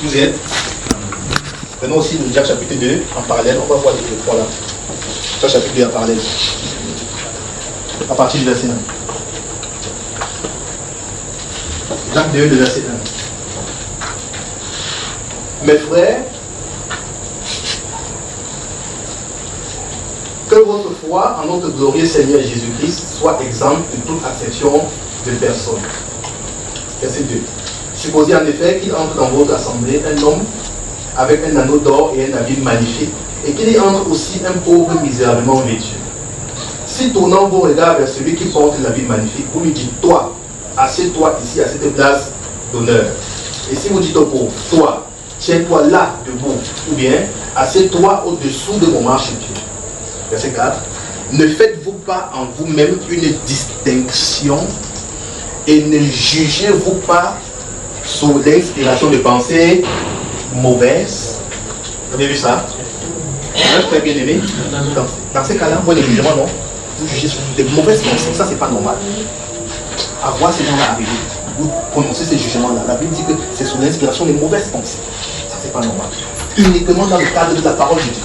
Vous êtes. Prenons aussi le Jacques chapitre 2 en parallèle. On va voir les deux points là. Jacques chapitre 2 en parallèle. À partir du verset 1. Jacques 2, le verset 1. Mes frères, que votre foi en notre glorieux Seigneur Jésus-Christ soit exempte de toute acception de personne. Verset 2. Supposez en effet qu'il entre dans votre assemblée un homme avec un anneau d'or et un habit magnifique, et qu'il y entre aussi un pauvre misérablement vêtu. Si tournant vos regards vers celui qui porte l'habit magnifique, vous lui dites, toi, assieds-toi ici à cette place d'honneur. Et si vous dites au pauvre, toi, tiens-toi là debout, ou bien assieds-toi au-dessous de mon marchepied. Verset 4. Ne faites-vous pas en vous-même une distinction et ne jugez-vous pas sous l'inspiration de pensées mauvaises. Vous avez vu ça? Très bien aimé. Dans ces cas-là, vous voyez le jugement, non? Vous jugez sur des mauvaises pensées. Ça, c'est pas normal. À voir ces gens-là arriver, vous prononcez ces jugements-là. La Bible dit que c'est sous l'inspiration des mauvaises pensées. Ça, c'est pas normal. Uniquement dans le cadre de la parole de Dieu.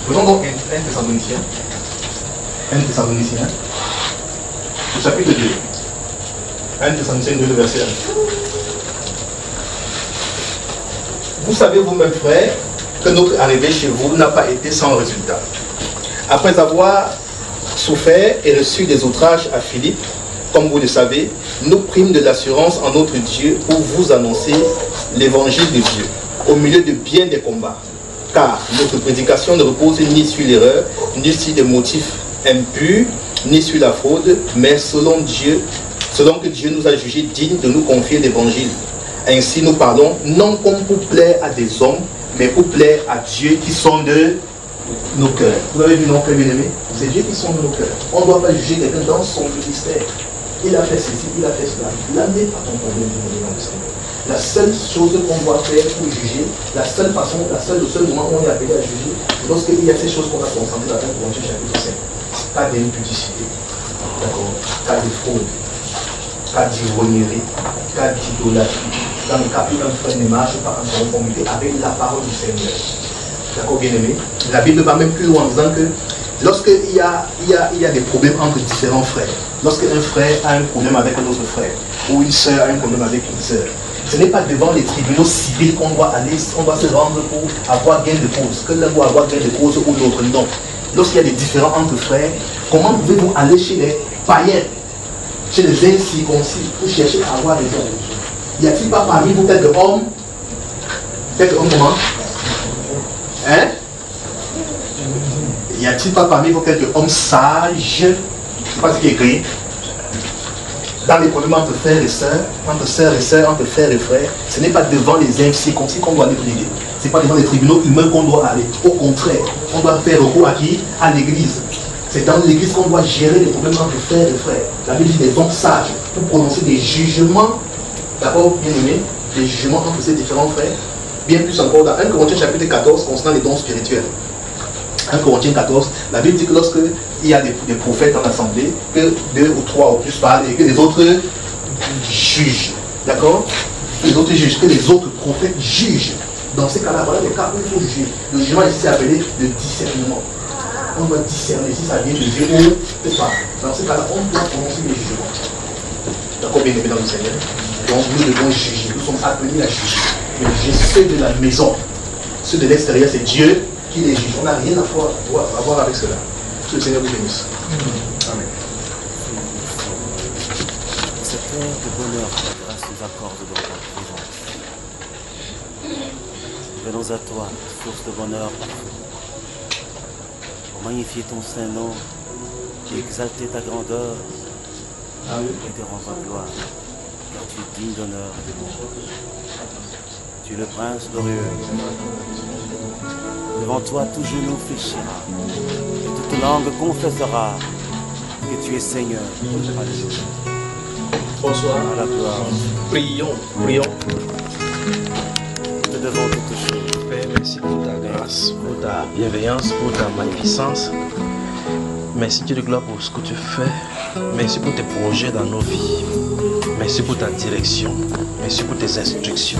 Prenons donc 1 Thessaloniciens. 1 Thessaloniciens. Le chapitre 2. 1 Thessaloniciens 2, le verset 1. Vous savez vous-même, frères, que notre arrivée chez vous n'a pas été sans résultat. Après avoir souffert et reçu des outrages à Philippe, comme vous le savez, nous prîmes de l'assurance en notre Dieu pour vous annoncer l'évangile de Dieu, au milieu de bien des combats. Car notre prédication ne repose ni sur l'erreur, ni sur des motifs impurs, ni sur la fraude, mais selon que Dieu nous a jugés dignes de nous confier l'évangile. Ainsi nous parlons, non comme pour plaire à des hommes, mais pour plaire à Dieu qui sonde nos cœurs. Vous avez vu, non, frère bien-aimé? C'est Dieu qui sonde nos cœurs. On ne doit pas juger quelqu'un dans son ministère. Il a fait ceci, il a fait cela. Là n'est pas ton problème du nom du Seigneur. La seule chose qu'on doit faire pour juger, le seul moment où on est appelé à juger, c'est lorsqu'il y a ces choses qu'on a concentrées dans 1 Corinthiens chapitre 5. Cas d'impudicité, d'accord, cas de fraude, cas d'ivrognerie, cas d'idolâtrie. Dans le cas où un frère ne marche pas en conformité avec la parole du Seigneur. D'accord, bien-aimé? La Bible va même plus loin en disant que lorsqu'il y a des problèmes entre différents frères, lorsqu'un frère a un problème avec un autre frère, ou une sœur a un problème avec une sœur, ce n'est pas devant les tribunaux civils qu'on doit aller, on doit se rendre pour avoir gain de cause, que l'un doit avoir gain de cause ou l'autre, non. Lorsqu'il y a des différends entre frères, comment pouvez-vous aller chez les païens, chez les incirconcis, pour chercher à avoir raison? Y a-t-il pas parmi vous quelques hommes comment? Hein? Y a-t-il pas parmi vous quelques hommes sages? C'est pas ce qui est écrit. Dans les problèmes entre frères et sœurs, entre sœurs et sœurs, entre frères et frères, ce n'est pas devant les incirconcis qu'on doit aller plaider. Ce n'est pas devant les tribunaux humains qu'on doit aller. Au contraire, on doit faire recours à qui? À l'église. C'est dans l'église qu'on doit gérer les problèmes entre frères et frères. La Bible dit des hommes sages pour prononcer des jugements, d'accord, bien aimés, des jugements entre ces différents frères. Bien plus encore, dans 1 Corinthiens chapitre 14, concernant les dons spirituels. 1 Corinthiens 14, la Bible dit que lorsqu'il y a des prophètes dans l'assemblée, que 2 ou 3 ou plus parlent et que les autres jugent. D'accord? Que les autres jugent, que les autres prophètes jugent. Dans ces cas-là, voilà les cas où il faut juger. Le jugement ici c'est appelé le discernement. On doit discerner si ça vient de Dieu ou pas. Dans ces cas-là, on doit prononcer les jugements. D'accord, bien aimé dans le Seigneur. Donc nous devons juger. Nous sommes appelés à juger. Mais juger ceux de la maison. Ceux de l'extérieur, c'est Dieu qui les juge. On n'a rien à voir avec cela. Que le Seigneur vous bénisse. Amen. Cette heure de bonheur que grâce nous accorde dans ta présence. Venons à toi, source de bonheur parfait, pour magnifier ton saint nom et exalter ta grandeur et te rendre gloire, car tu es digne d'honneur et de gloire. Tu es le prince glorieux. Devant toi, tout genou fléchira et toute langue confessera que tu es Seigneur. Alléluia. Bonsoir. À la gloire. Prions. Nous te devons toutes choses. Père, merci pour ta grâce, pour ta bienveillance, pour ta magnificence. Merci Dieu de gloire pour ce que tu fais. Merci pour tes projets dans nos vies. Merci pour ta direction. Merci pour tes instructions.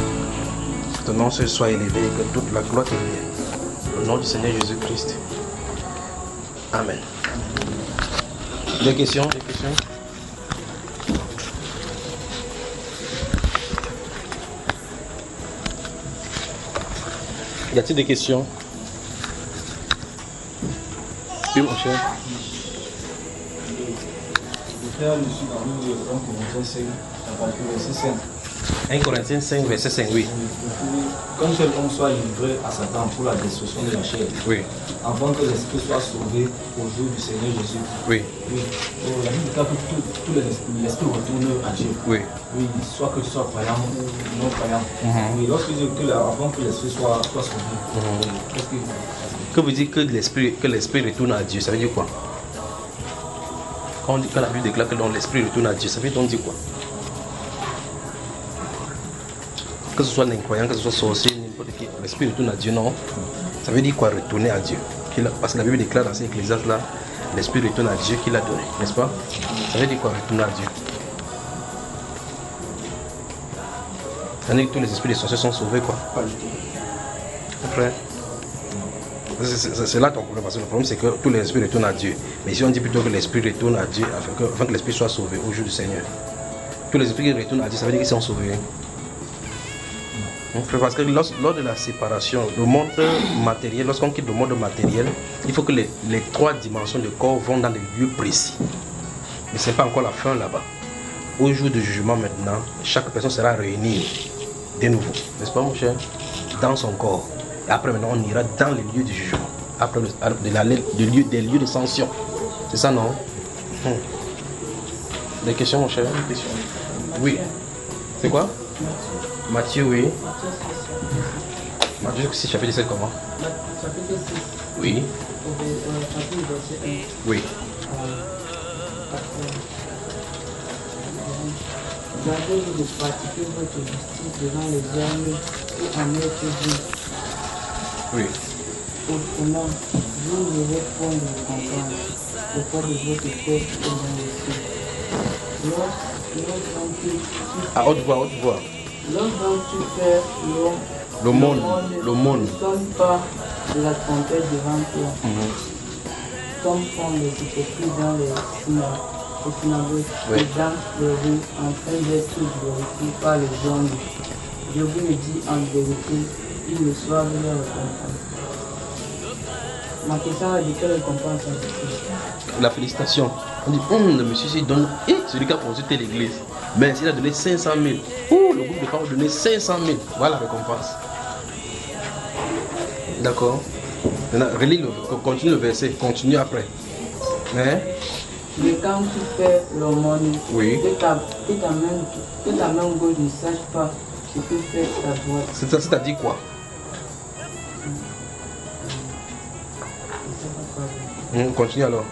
ton nom soit élevé et que toute la gloire te vienne. Au nom du Seigneur Jésus-Christ. Amen. Des questions? Des questions? Y a-t-il des questions? Oui, mon cher. Je suis dans le 1 Corinthiens 5, verset 5, oui. Comme seul homme soit livré à Satan pour la destruction de la chair, Oui. avant que l'esprit soit sauvé au jour du Seigneur Jésus. Oui. Oui. La Bible dit que tout l'esprit retourne à Dieu. Oui. Oui, soit que tu sois croyant ou non croyant. Oui, lorsque je dis que avant que l'esprit soit sauvé, qu'est-ce que vous dites que l'esprit retourne à Dieu, ça veut dire quoi? Quand la Bible déclare que l'esprit retourne à Dieu, ça veut dire quoi? Que ce soit l'incroyant, que ce soit sorcier, n'importe qui, l'esprit retourne à Dieu, non? Ça veut dire quoi, retourner à Dieu? Parce que la Bible déclare dans cet Ecclésiaste là, l'esprit retourne à Dieu qu'il a donné, n'est-ce pas? Ça veut dire quoi, retourner à Dieu? Ça veut dire que tous les esprits des sorciers sont sauvés, quoi? Pas du tout. Frère, c'est là ton problème, parce que le problème c'est que tous les esprits retournent à Dieu. Mais si on dit plutôt que l'esprit retourne à Dieu, afin que l'esprit soit sauvé au jour du Seigneur. Tous les esprits qui retournent à Dieu, ça veut dire qu'ils sont sauvés. Parce que lors de la séparation, le monde matériel, lorsqu'on quitte le monde matériel, il faut que les trois dimensions du corps vont dans des lieux précis. Mais ce n'est pas encore la fin là-bas. Au jour du jugement maintenant, chaque personne sera réunie de nouveau, n'est-ce pas mon cher? Dans son corps. Et après maintenant, on ira dans les lieux du jugement. Après des lieux de sanction. C'est ça, non? Des questions, mon cher? Des questions? Oui. C'est quoi? Matthieu, oui. Matthieu 6, chapitre 17, comment? Chapitre 6. Oui. Chapitre verset 1. Oui. Gardez-vous de pratiquer votre justice devant les hommes et en être vous. Oui. Autrement, vous n'aurez point de récompense auprès de votre Père qui est dans les cieux. À haute voix, haute voix. Lorsqu'on tu fais l'aumône ne sonne pas de la trompette devant toi, comme font les hypocrites dans les synagogues Oui. et dans les rues, afin d'être glorifiés par les hommes. Je vous le dis en vérité, ils reçoivent leur récompense. Ma question est de quelle récompense a-t-il? La félicitation. On dit, le monsieur s'il donne, celui qui a consulté l'église. Mais s'il a donné 500 000, le groupe de femmes a donné 500 000. Voilà la récompense. D'accord. Maintenant, continue le verset, continue après. Hein? Mais quand tu fais l'aumône, Oui. que ta main gauche ne sache pas ce que fait ta droite. C'est-à-dire quoi? Continue alors.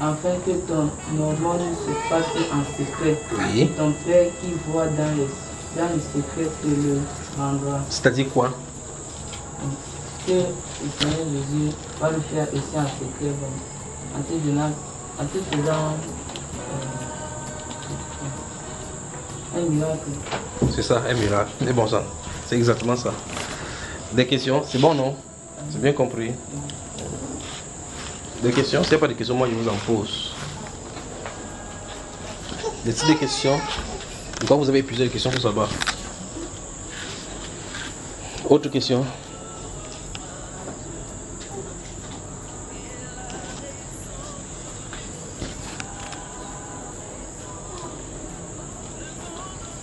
Afin que ton aumône se fasse en secret. Oui. Et ton Père qui voit dans le secret te le rendra. C'est-à-dire quoi? Que le Seigneur Jésus va le faire ici en secret, en te faisant un miracle. C'est ça, un miracle. C'est bon ça. C'est exactement ça. Des questions? C'est bon, non? C'est bien compris. Des questions? S'il n'y a pas de questions, moi je vous en pose. Des questions? Pourquoi vous avez épuisé les questions pour savoir? Autre question?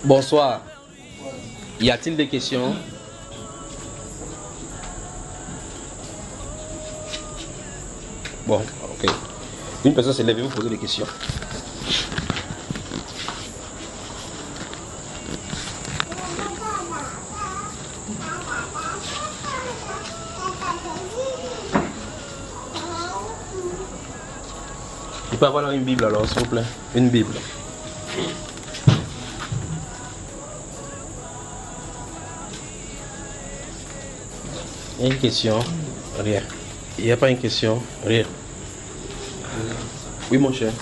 Bonsoir. Y a-t-il des questions? Bon, ok. Une personne s'est levée, vous posez des questions. Il peut avoir là une Bible alors, s'il vous plaît. Une Bible. Une question? Rien. Il n'y a pas une question? Rien. Oui, mon cher.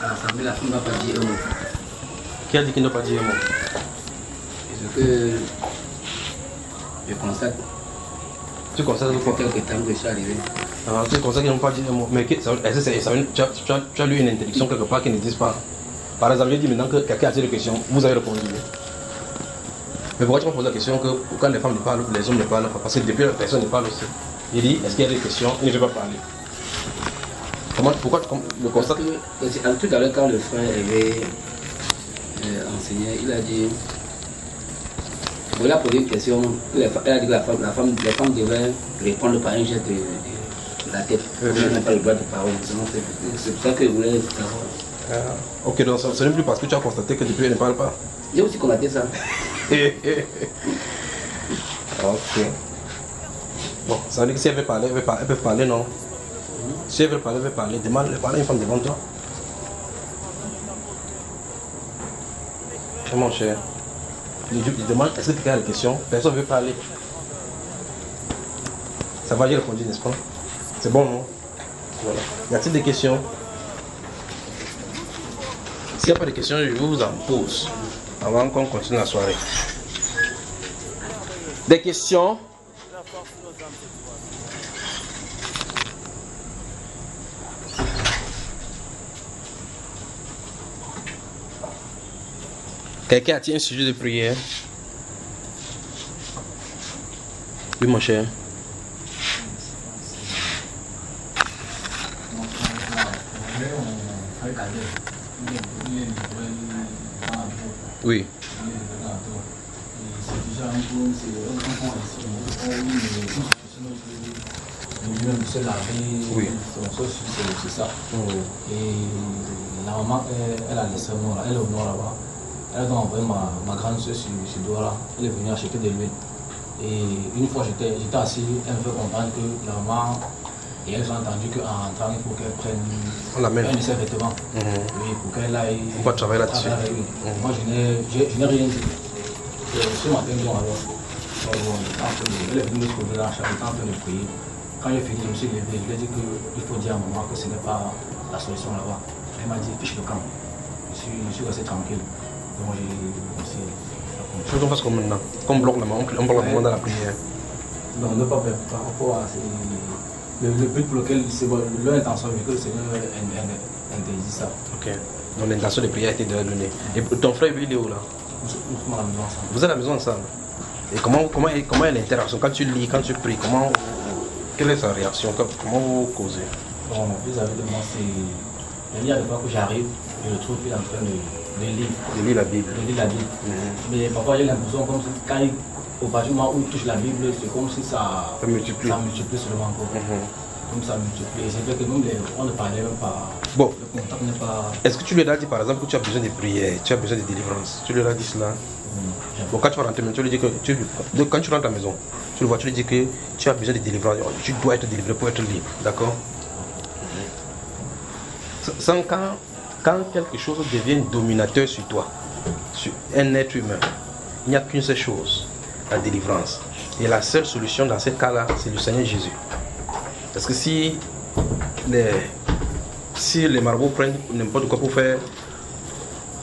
L'Assemblée, la fille ne va pas dire un mot. Ok. Qui a dit qu'il n'a pas dit un mot? Ce que je constate. Tu constates Ça quoi? fait quelque temps que je suis arrivé. Ah, tu constates qu'ils n'ont pas dit un mot. Mais tu as lu une interdiction quelque part qui n'existe pas. Par exemple, j'ai dit maintenant que quelqu'un a posé des questions, vous avez répondu. Mais pourquoi tu m'as posé la question que quand les femmes ne parlent, les hommes ne parlent pas? Parce que depuis la personne ne parle aussi. Il dit, est-ce qu'il y a des questions? Il ne veut pas parler. Pourquoi tu le constates? Tout à l'heure, quand le frère avait enseigné, il a dit, il a posé une question, il a dit que la femme devait répondre par un geste de la tête. Elle n'a pas le droit de parole. C'est pour ça que je voulais savoir. Ok, donc ce n'est plus parce que tu as constaté que depuis elle ne parle pas. J'ai aussi constaté ça. Ok. Bon, ça veut dire que si elle veut parler, elle peut parler, non? Si elle veut parler, demande de parler à une femme devant toi. Mon cher, il demande est-ce que quelqu'un a des questions? Personne ne veut parler. Ça va, j'ai répondu, n'est-ce pas? C'est bon, non? Voilà. Y a-t-il des questions? S'il n'y a pas de questions, je vous en pose avant qu'on continue la soirée. Des questions? Quelqu'un a-t-il un sujet de prière? Oui, mon cher. Oui. Oui. C'est ça. Et la maman, elle a laissé le nom là, elle est au nord là-bas. Elle a envoyé ma grande soeur sur Douala. Elle est venue acheter de l'huile. Et une fois j'étais assis, elle me fait comprendre que la maman et elles ont entendu qu'en rentrant, il faut qu'elle prenne un de ses vêtements. Oui, pour qu'elle aille. On va travailler là-dessus. Moi je n'ai rien dit. Ce matin, donc alors, elle est venue me trouver là, j'étais en train de prier. Quand j'ai fini, je me suis levé, je lui ai dit qu'il faut dire à maman que ce n'est pas la solution là-bas. Elle m'a dit fiche le camp. Je suis resté tranquille. Donc j'ai aussi. Je veux qu'on fasse comme maintenant. Qu'on bloque la maman, on bloque la maman dans la prière. Non, ne pas perdre par rapport à le but pour lequel c'est leur intention, que le Seigneur interdit ça. Ok. Donc l'intention de prière a été déjà donnée. Et ton frère, lui, il est où là? Nous sommes à la maison ensemble. Vous êtes à la maison ensemble. Et comment est l'interaction? Quand tu lis, quand tu pries, quelle est sa réaction? Comment vous causez? Bon, vis-à-vis de moi, c'est. Il y a des fois que j'arrive, je le trouve, il est en train de lire. De lire la Bible. De lire la Bible. Mais parfois, j'ai l'impression comme si, quand au moment où il touche la Bible, c'est comme si ça multiplie seulement encore. Comme ça multiplie. Et c'est vrai que nous, on ne parlait même pas. Bon. Le contact n'est pas. Est-ce que tu lui as dit par exemple que tu as besoin de prière, tu as besoin de délivrance? Tu lui as dit cela? Bon, quand tu vas rentrer, tu lui dis que quand tu rentres à la maison, tu le vois, tu lui dis que tu as besoin de délivrance, tu dois être délivré pour être libre, d'accord? Quand quelque chose devient dominateur sur toi, sur un être humain, il n'y a qu'une seule chose, la délivrance. Et la seule solution dans ce cas-là, c'est le Seigneur Jésus. Parce que si les marabouts prennent n'importe quoi pour faire,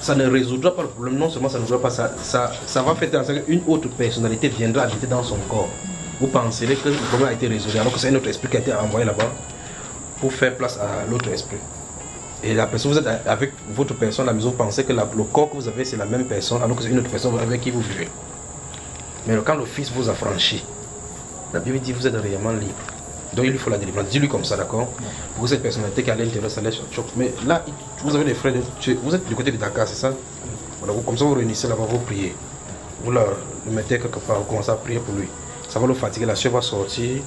ça ne résoudra pas le problème. Non seulement ça ne résoudra pas, ça va faire en sorte qu'une autre personnalité viendra habiter dans son corps. Vous penserez que le problème a été résolu, alors que c'est un autre esprit qui a été envoyé là-bas pour faire place à l'autre esprit. Et la personne, vous êtes avec votre personne à la maison, vous pensez que le corps que vous avez, c'est la même personne, alors que c'est une autre personne avec qui vous vivez. Mais quand le Fils vous a franchi, la Bible dit que vous êtes réellement libre. Donc il lui faut la délivrance. Dis-lui comme ça, d'accord? Pour que cette personnalité qui est à l'intérieur, ça laisse choc. Mais là, vous avez des frères, vous êtes du côté de Dakar, c'est ça? Voilà, comme ça, vous réunissez là-bas, vous priez. Vous le mettez quelque part, vous commencez à prier pour lui. Ça va le fatiguer, la sueur va sortir,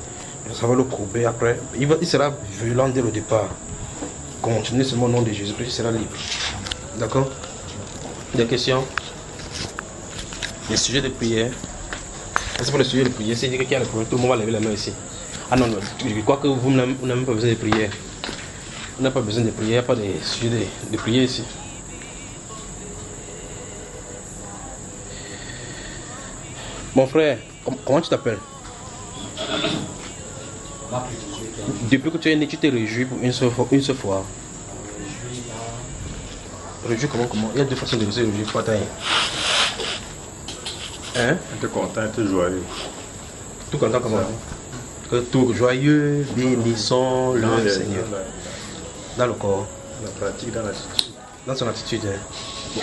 ça va le courber après. Il sera violent dès le départ. Continuez seulement au nom de Jésus-Christ, il sera libre. D'accord? Des questions? Des sujets de prière? C'est pour le sujet de prière, c'est dire qu'il y a le problème, tout le monde va lever la main ici. Ah non, non, je crois que vous n'avez même pas besoin de prière. Vous n'avez pas besoin de prière, il n'y a pas de sujet de prière ici. Mon frère, comment tu t'appelles? Depuis que tu es né, tu t'es réjoui pour une seule fois. Réjouir comment? Il y a deux façons de réjouir. Pas taille. Hein? Être content, être joyeux. Tout content comment? Que tout joyeux, bénissons le Seigneur. Dans le corps. La pratique, dans l'attitude. Dans son attitude. Hein.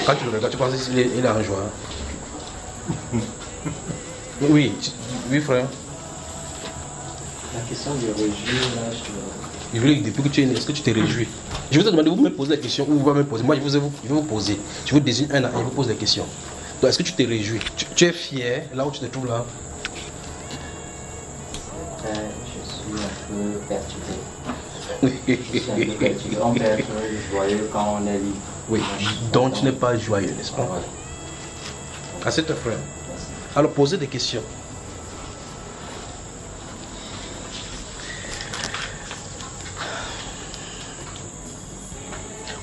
Quand tu le regardes, tu penses qu'il est en joie. Oui, oui frère. La question du réjouir, là, Je voulais depuis que tu es né, est-ce que tu t'es réjoui? Je vous ai demandé, vous me posez la question ou vous allez me poser. Moi, je vais vous poser. Je vous désigne un et je vous pose la question. Donc, est-ce que tu t'es réjoui? Tu es fier là où tu te trouves là? je suis un peu perturbé. Je suis un peu perturbé. On peut être joyeux quand on est libre. Oui, donc tu n'es pas joyeux, n'est-ce pas? Ouais. À cet frère. Alors, posez des questions.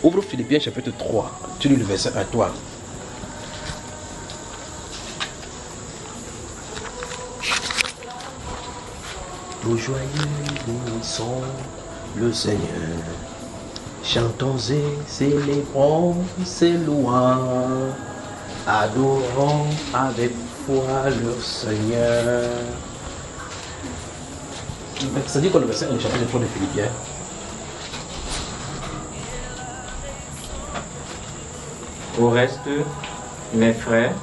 Ouvre Philippiens chapitre 3. Tu lis le verset 1, toi. Nous joyeux bénissons le Seigneur. Chantons et célébrons ses louanges. Adorons avec foi le Seigneur. Ça dit quoi le verset 1 du chapitre 3 de Philippiens? Au reste, mes frères,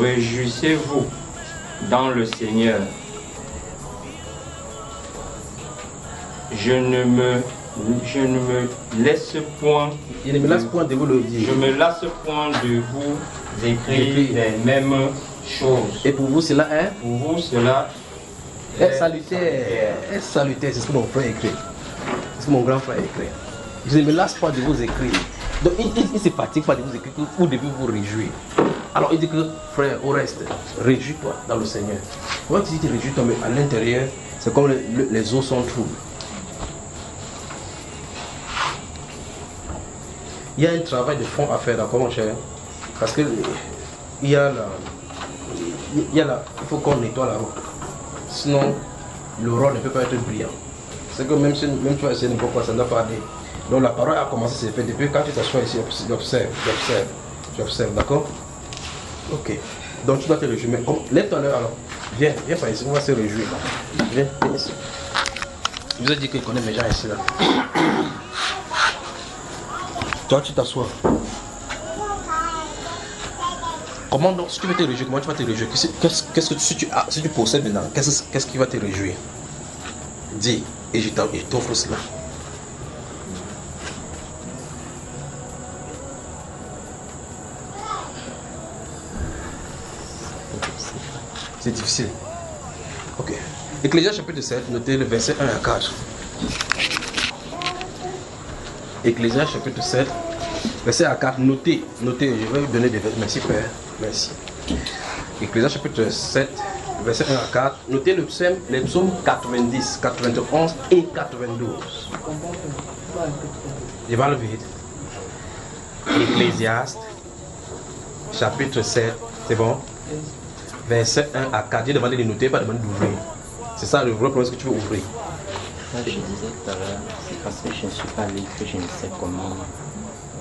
réjouissez-vous dans le Seigneur. Je ne me laisse point. Il ne me lasse point de vous le dire. Je me lasse point de vous écrire les mêmes choses. Et pour vous, cela est? Pour vous, cela est salutaire. Est salutaire, c'est ce que mon frère écrit. C'est ce que mon grand frère écrit. Je ne me lasse pas de vous écrire. Donc il ne se fatigue pas de vous écrire, vous devez vous réjouir. Alors il dit que, frère, au reste, réjouis-toi dans le Seigneur. Quand tu dis te réjouis-toi, mais à l'intérieur, c'est comme les eaux sont troubles. Il y a un travail de fond à faire, d'accord mon cher? Parce que il faut qu'on nettoie la route. Sinon, le rôle ne peut pas être brillant. C'est que même si tu vas essayer n'importe quoi, ça ne doit pas aller. Donc la parole a commencé à se faire depuis quand tu t'assois ici, j'observe, d'accord? Ok. Donc tu dois te réjouir. Lève-toi là alors. Viens par ici, on va se réjouir. Viens ici. Je vous ai dit qu'il connaît mes gens ici là. Toi tu t'assois. Comment donc, si tu veux te réjouir, comment tu vas te réjouir? Qu'est-ce que si tu possèdes maintenant, qu'est-ce qui va te réjouir? Dis, et je t'offre cela. C'est difficile. Ok. Ecclésias chapitre 7, notez le verset 1 à 4. Ecclésias chapitre 7, verset à 4. Notez, je vais vous donner des versets. Merci Père. Merci. Ecclésias chapitre 7, verset 1 à 4. Notez les psaumes 90, 91 et 92. Je vais le vite. Ecclésiaste chapitre 7, c'est bon? Verset 1 à 4. J'ai demandé de noter, pas demandé d'ouvrir. C'est ça le vrai problème que tu veux ouvrir. Moi, je disais tout à l'heure, c'est parce que je ne suis pas libre que je ne sais comment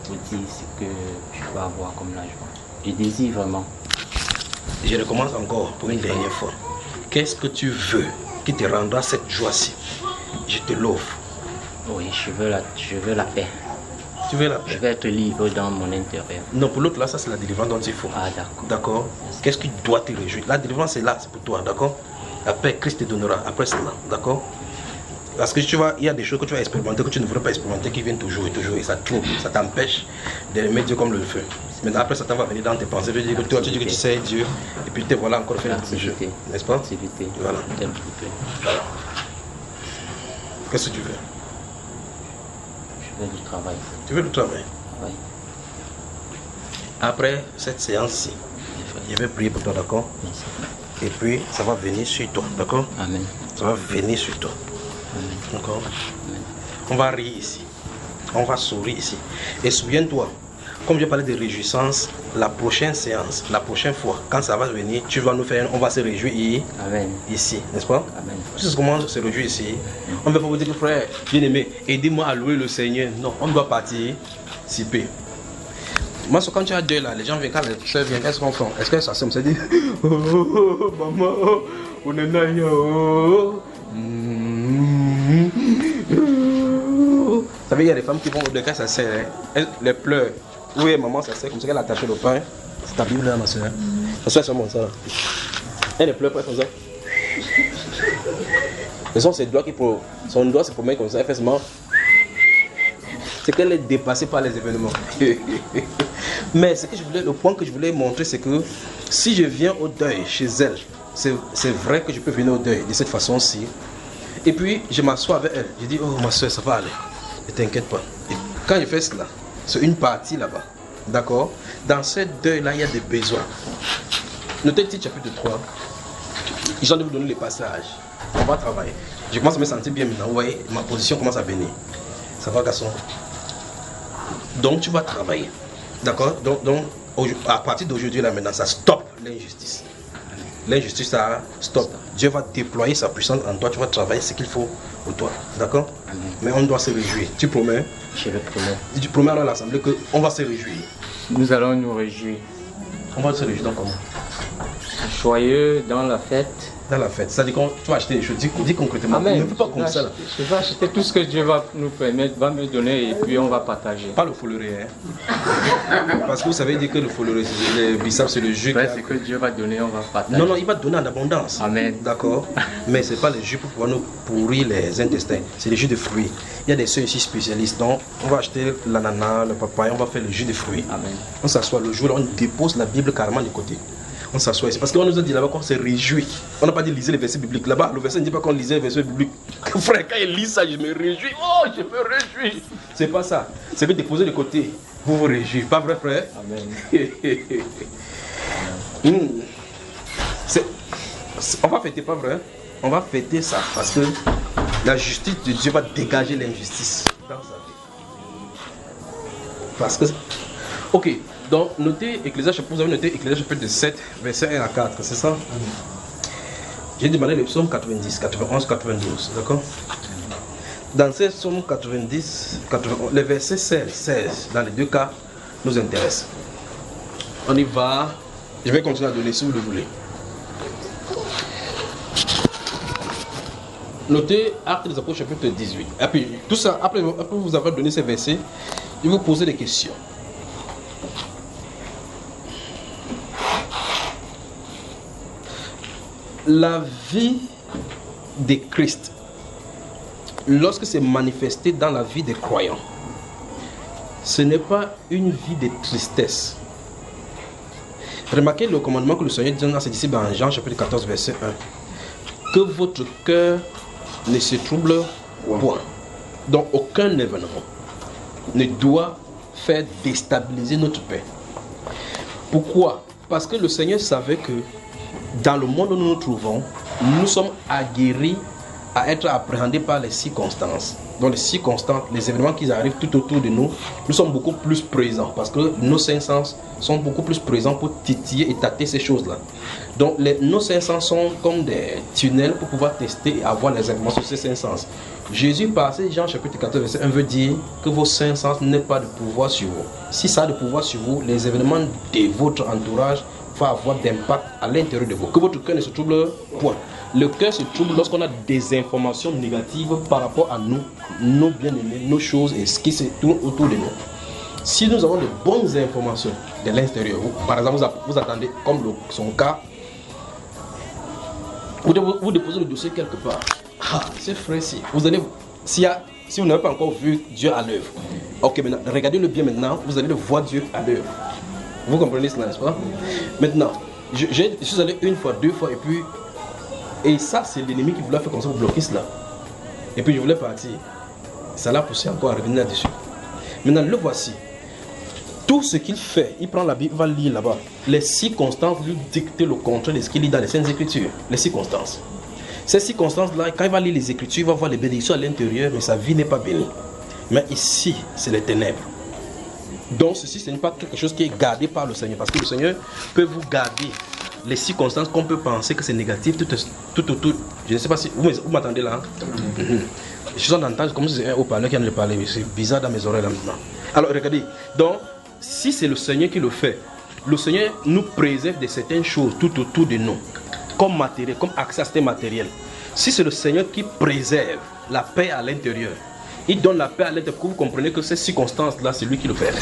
vous dire ce que je dois avoir comme la joie. Je désire vraiment. Je recommence encore pour une dernière fois. Qu'est-ce que tu veux qui te rendra cette joie-ci? Je te l'offre. Oui, je veux la paix. Tu veux la paix? Je veux être libre dans mon intérieur. Non, pour l'autre là, ça c'est la délivrance dont il faut. Ah, d'accord. D'accord. Qu'est-ce qui doit te réjouir? La délivrance c'est là, c'est pour toi, d'accord? La paix, Christ te donnera après cela, d'accord? Parce que tu vois, il y a des choses que tu vas expérimenter, que tu ne voudrais pas expérimenter, qui viennent toujours, et ça trouble, ça t'empêche d'aimer Dieu comme le feu. Maintenant après Satan va venir dans tes pensées, tu dis que toi tu dis que tu sais Dieu, et puis te voilà encore fait le jeu, n'est-ce pas? Voilà. Voilà. Qu'est-ce que tu veux? Je veux du travail. Tu veux du travail? Oui. Après cette séance-ci, je vais prier pour toi, d'accord? Merci. Et puis ça va venir sur toi, d'accord? Amen. Ça va venir sur toi. Amen. D'accord? Amen. On va rire ici. On va sourire ici. Et souviens-toi, comme j'ai parlé de réjouissance, la prochaine séance, la prochaine fois, quand ça va venir, tu vas nous faire, on va se réjouir. Amen. Ici, n'est-ce pas? Amen. Tu sais comment se réjouir ici? On ne va pas vous dire que frère, bien aimé, aidez-moi à louer le Seigneur. Non, on doit participer. Moi, quand tu as deuil là, les gens viennent, quand les soeurs viennent, elles sont font. Est-ce qu'elles s'assument? Ça dit, oh, maman, on est là, oh. Vous savez, il y a des femmes qui vont au deuil quand ça sert, elles les pleurent. Oui, maman, ça sert comme ça qu'elle a attaché le pain. C'est ta Bible là, ma soeur. Ça soit seulement ça là. Elle ne pleure pas comme ça. Ce sont ses doigts qui pour. Son doigt se promène comme ça, elle fait seulement. C'est qu'elle est dépassée par les événements. Mais le point que je voulais montrer, c'est que si je viens au deuil chez elle, c'est vrai que je peux venir au deuil de cette façon-ci. Et puis je m'assois avec elle. Je dis, oh ma soeur, ça va aller. Ne t'inquiète pas. Et quand je fais cela, c'est une partie là-bas. D'accord? Dans ce deuil-là, il y a des besoins. Notez le petit chapitre 3. Ils ont de vous donner les passages. On va travailler. Je commence à me sentir bien maintenant. Vous voyez, ma position commence à venir. Ça va, garçon? Donc tu vas travailler. D'accord? Donc à partir d'aujourd'hui là maintenant, ça stoppe l'injustice. L'injustice, ça stoppe. Dieu va déployer sa puissance en toi. Tu vas travailler ce qu'il faut pour toi. D'accord? Mais on doit se réjouir. Tu promets? Je le promets. Tu promets à l'Assemblée qu'on va se réjouir. Nous allons nous réjouir. On va se réjouir donc comment? Joyeux dans la fête. Dans la fête. C'est-à-dire que tu vas acheter des choses. Dis concrètement. Amen. Ne fais pas comme ça là. Je vais acheter tout ce que Dieu va nous permettre, va me donner et puis on va partager. Pas le folleré, hein. Parce que vous savez dire que le folleré, le bissap, c'est le jus. C'est que Dieu va donner, on va partager. Non, il va donner en abondance. Amen. D'accord. Mais c'est pas le jus pour pouvoir nous pourrir les intestins. C'est le jus de fruits. Il y a des soeurs ici spécialistes. Donc, on va acheter l'ananas, le papaye, on va faire le jus de fruits. Amen. On s'assoit le jour là, on dépose la Bible carrément de côté. On s'assoit ici. Parce qu'on nous a dit là-bas qu'on s'est réjoui. On n'a pas dit lisez les versets bibliques. Là-bas, le verset ne dit pas qu'on lisait les versets bibliques. Frère, quand il lit ça, je me réjouis. Oh, je me réjouis. C'est pas ça. C'est que déposer de côté. Vous vous réjouissez. Pas vrai, frère? Amen. On va fêter, pas vrai? On va fêter ça. Parce que la justice de Dieu va dégager l'injustice dans sa vie. Parce que... Ok. Donc, notez Ecclésiaste, vous avez noté Ecclésiaste chapitre 7, verset 1 à 4, c'est ça? J'ai demandé le psaume 90, 91, 92, d'accord? Dans ces psaumes 90, 91, les versets 16, dans les deux cas, nous intéressent. On y va. Je vais continuer à donner si vous le voulez. Notez Actes des Apôtres chapitre 18. Et puis, tout ça, après vous avoir donné ces versets, je vais vous poser des questions. La vie de Christ, lorsque c'est manifesté dans la vie des croyants, ce n'est pas une vie de tristesse. Remarquez le commandement que le Seigneur donne à ses disciples en Jean chapitre 14 verset 1. Que votre cœur ne se trouble point. Donc aucun événement ne doit faire déstabiliser notre paix. Pourquoi? Parce que le Seigneur savait que dans le monde où nous nous trouvons, nous sommes aguerris à être appréhendés par les circonstances. Dans les circonstances, les événements qui arrivent tout autour de nous, nous sommes beaucoup plus présents parce que nos cinq sens sont beaucoup plus présents pour titiller et tâter ces choses-là. Donc nos cinq sens sont comme des tunnels pour pouvoir tester et avoir les informations sur ces cinq sens. Jésus, par Jean chapitre 14 verset 1, veut dire que vos cinq sens n'aient pas de pouvoir sur vous. Si ça a de pouvoir sur vous, les événements de votre entourage va avoir d'impact à l'intérieur de vous. Que votre cœur ne se trouble point. Le cœur se trouble lorsqu'on a des informations négatives par rapport à nous, nos bien-aimés, nos choses et ce qui se tourne autour de nous. Si nous avons de bonnes informations de l'extérieur, par exemple, vous attendez, comme son cas, vous déposez le dossier quelque part. Ah, c'est frère-ci. Vous allez, si vous n'avez pas encore vu Dieu à l'œuvre, ok, maintenant, regardez-le bien maintenant, vous allez le voir Dieu à l'œuvre. Vous comprenez cela, n'est-ce pas? Maintenant, je suis allé une fois, deux fois, et ça, c'est l'ennemi qui voulait faire comme ça pour bloquer cela. Et puis je voulais partir. Ça l'a poussé encore à revenir là-dessus. Maintenant, le voici. Tout ce qu'il fait, il prend la Bible, il va lire là-bas. Les circonstances lui dictent le contraire de ce qu'il lit dans les Saintes Écritures. Les circonstances. Ces circonstances-là, quand il va lire les Écritures, il va voir les bénédictions à l'intérieur, mais sa vie n'est pas bénie. Mais ici, c'est les ténèbres. Donc ceci, ce n'est pas quelque chose qui est gardé par le Seigneur. Parce que le Seigneur peut vous garder les circonstances qu'on peut penser que c'est négatif tout autour. Je ne sais pas si vous m'entendez là. Je suis en train d'entendre comme si c'est un haut-parleur qui vient de parler. C'est bizarre dans mes oreilles là maintenant. Alors regardez. Donc si c'est le Seigneur qui le fait, le Seigneur nous préserve de certaines choses tout autour de nous, comme matériel, comme accès à certains matériels. Si c'est le Seigneur qui préserve la paix à l'intérieur, il donne la paix à l'intérieur, vous comprenez que ces circonstances-là, c'est lui qui le permet.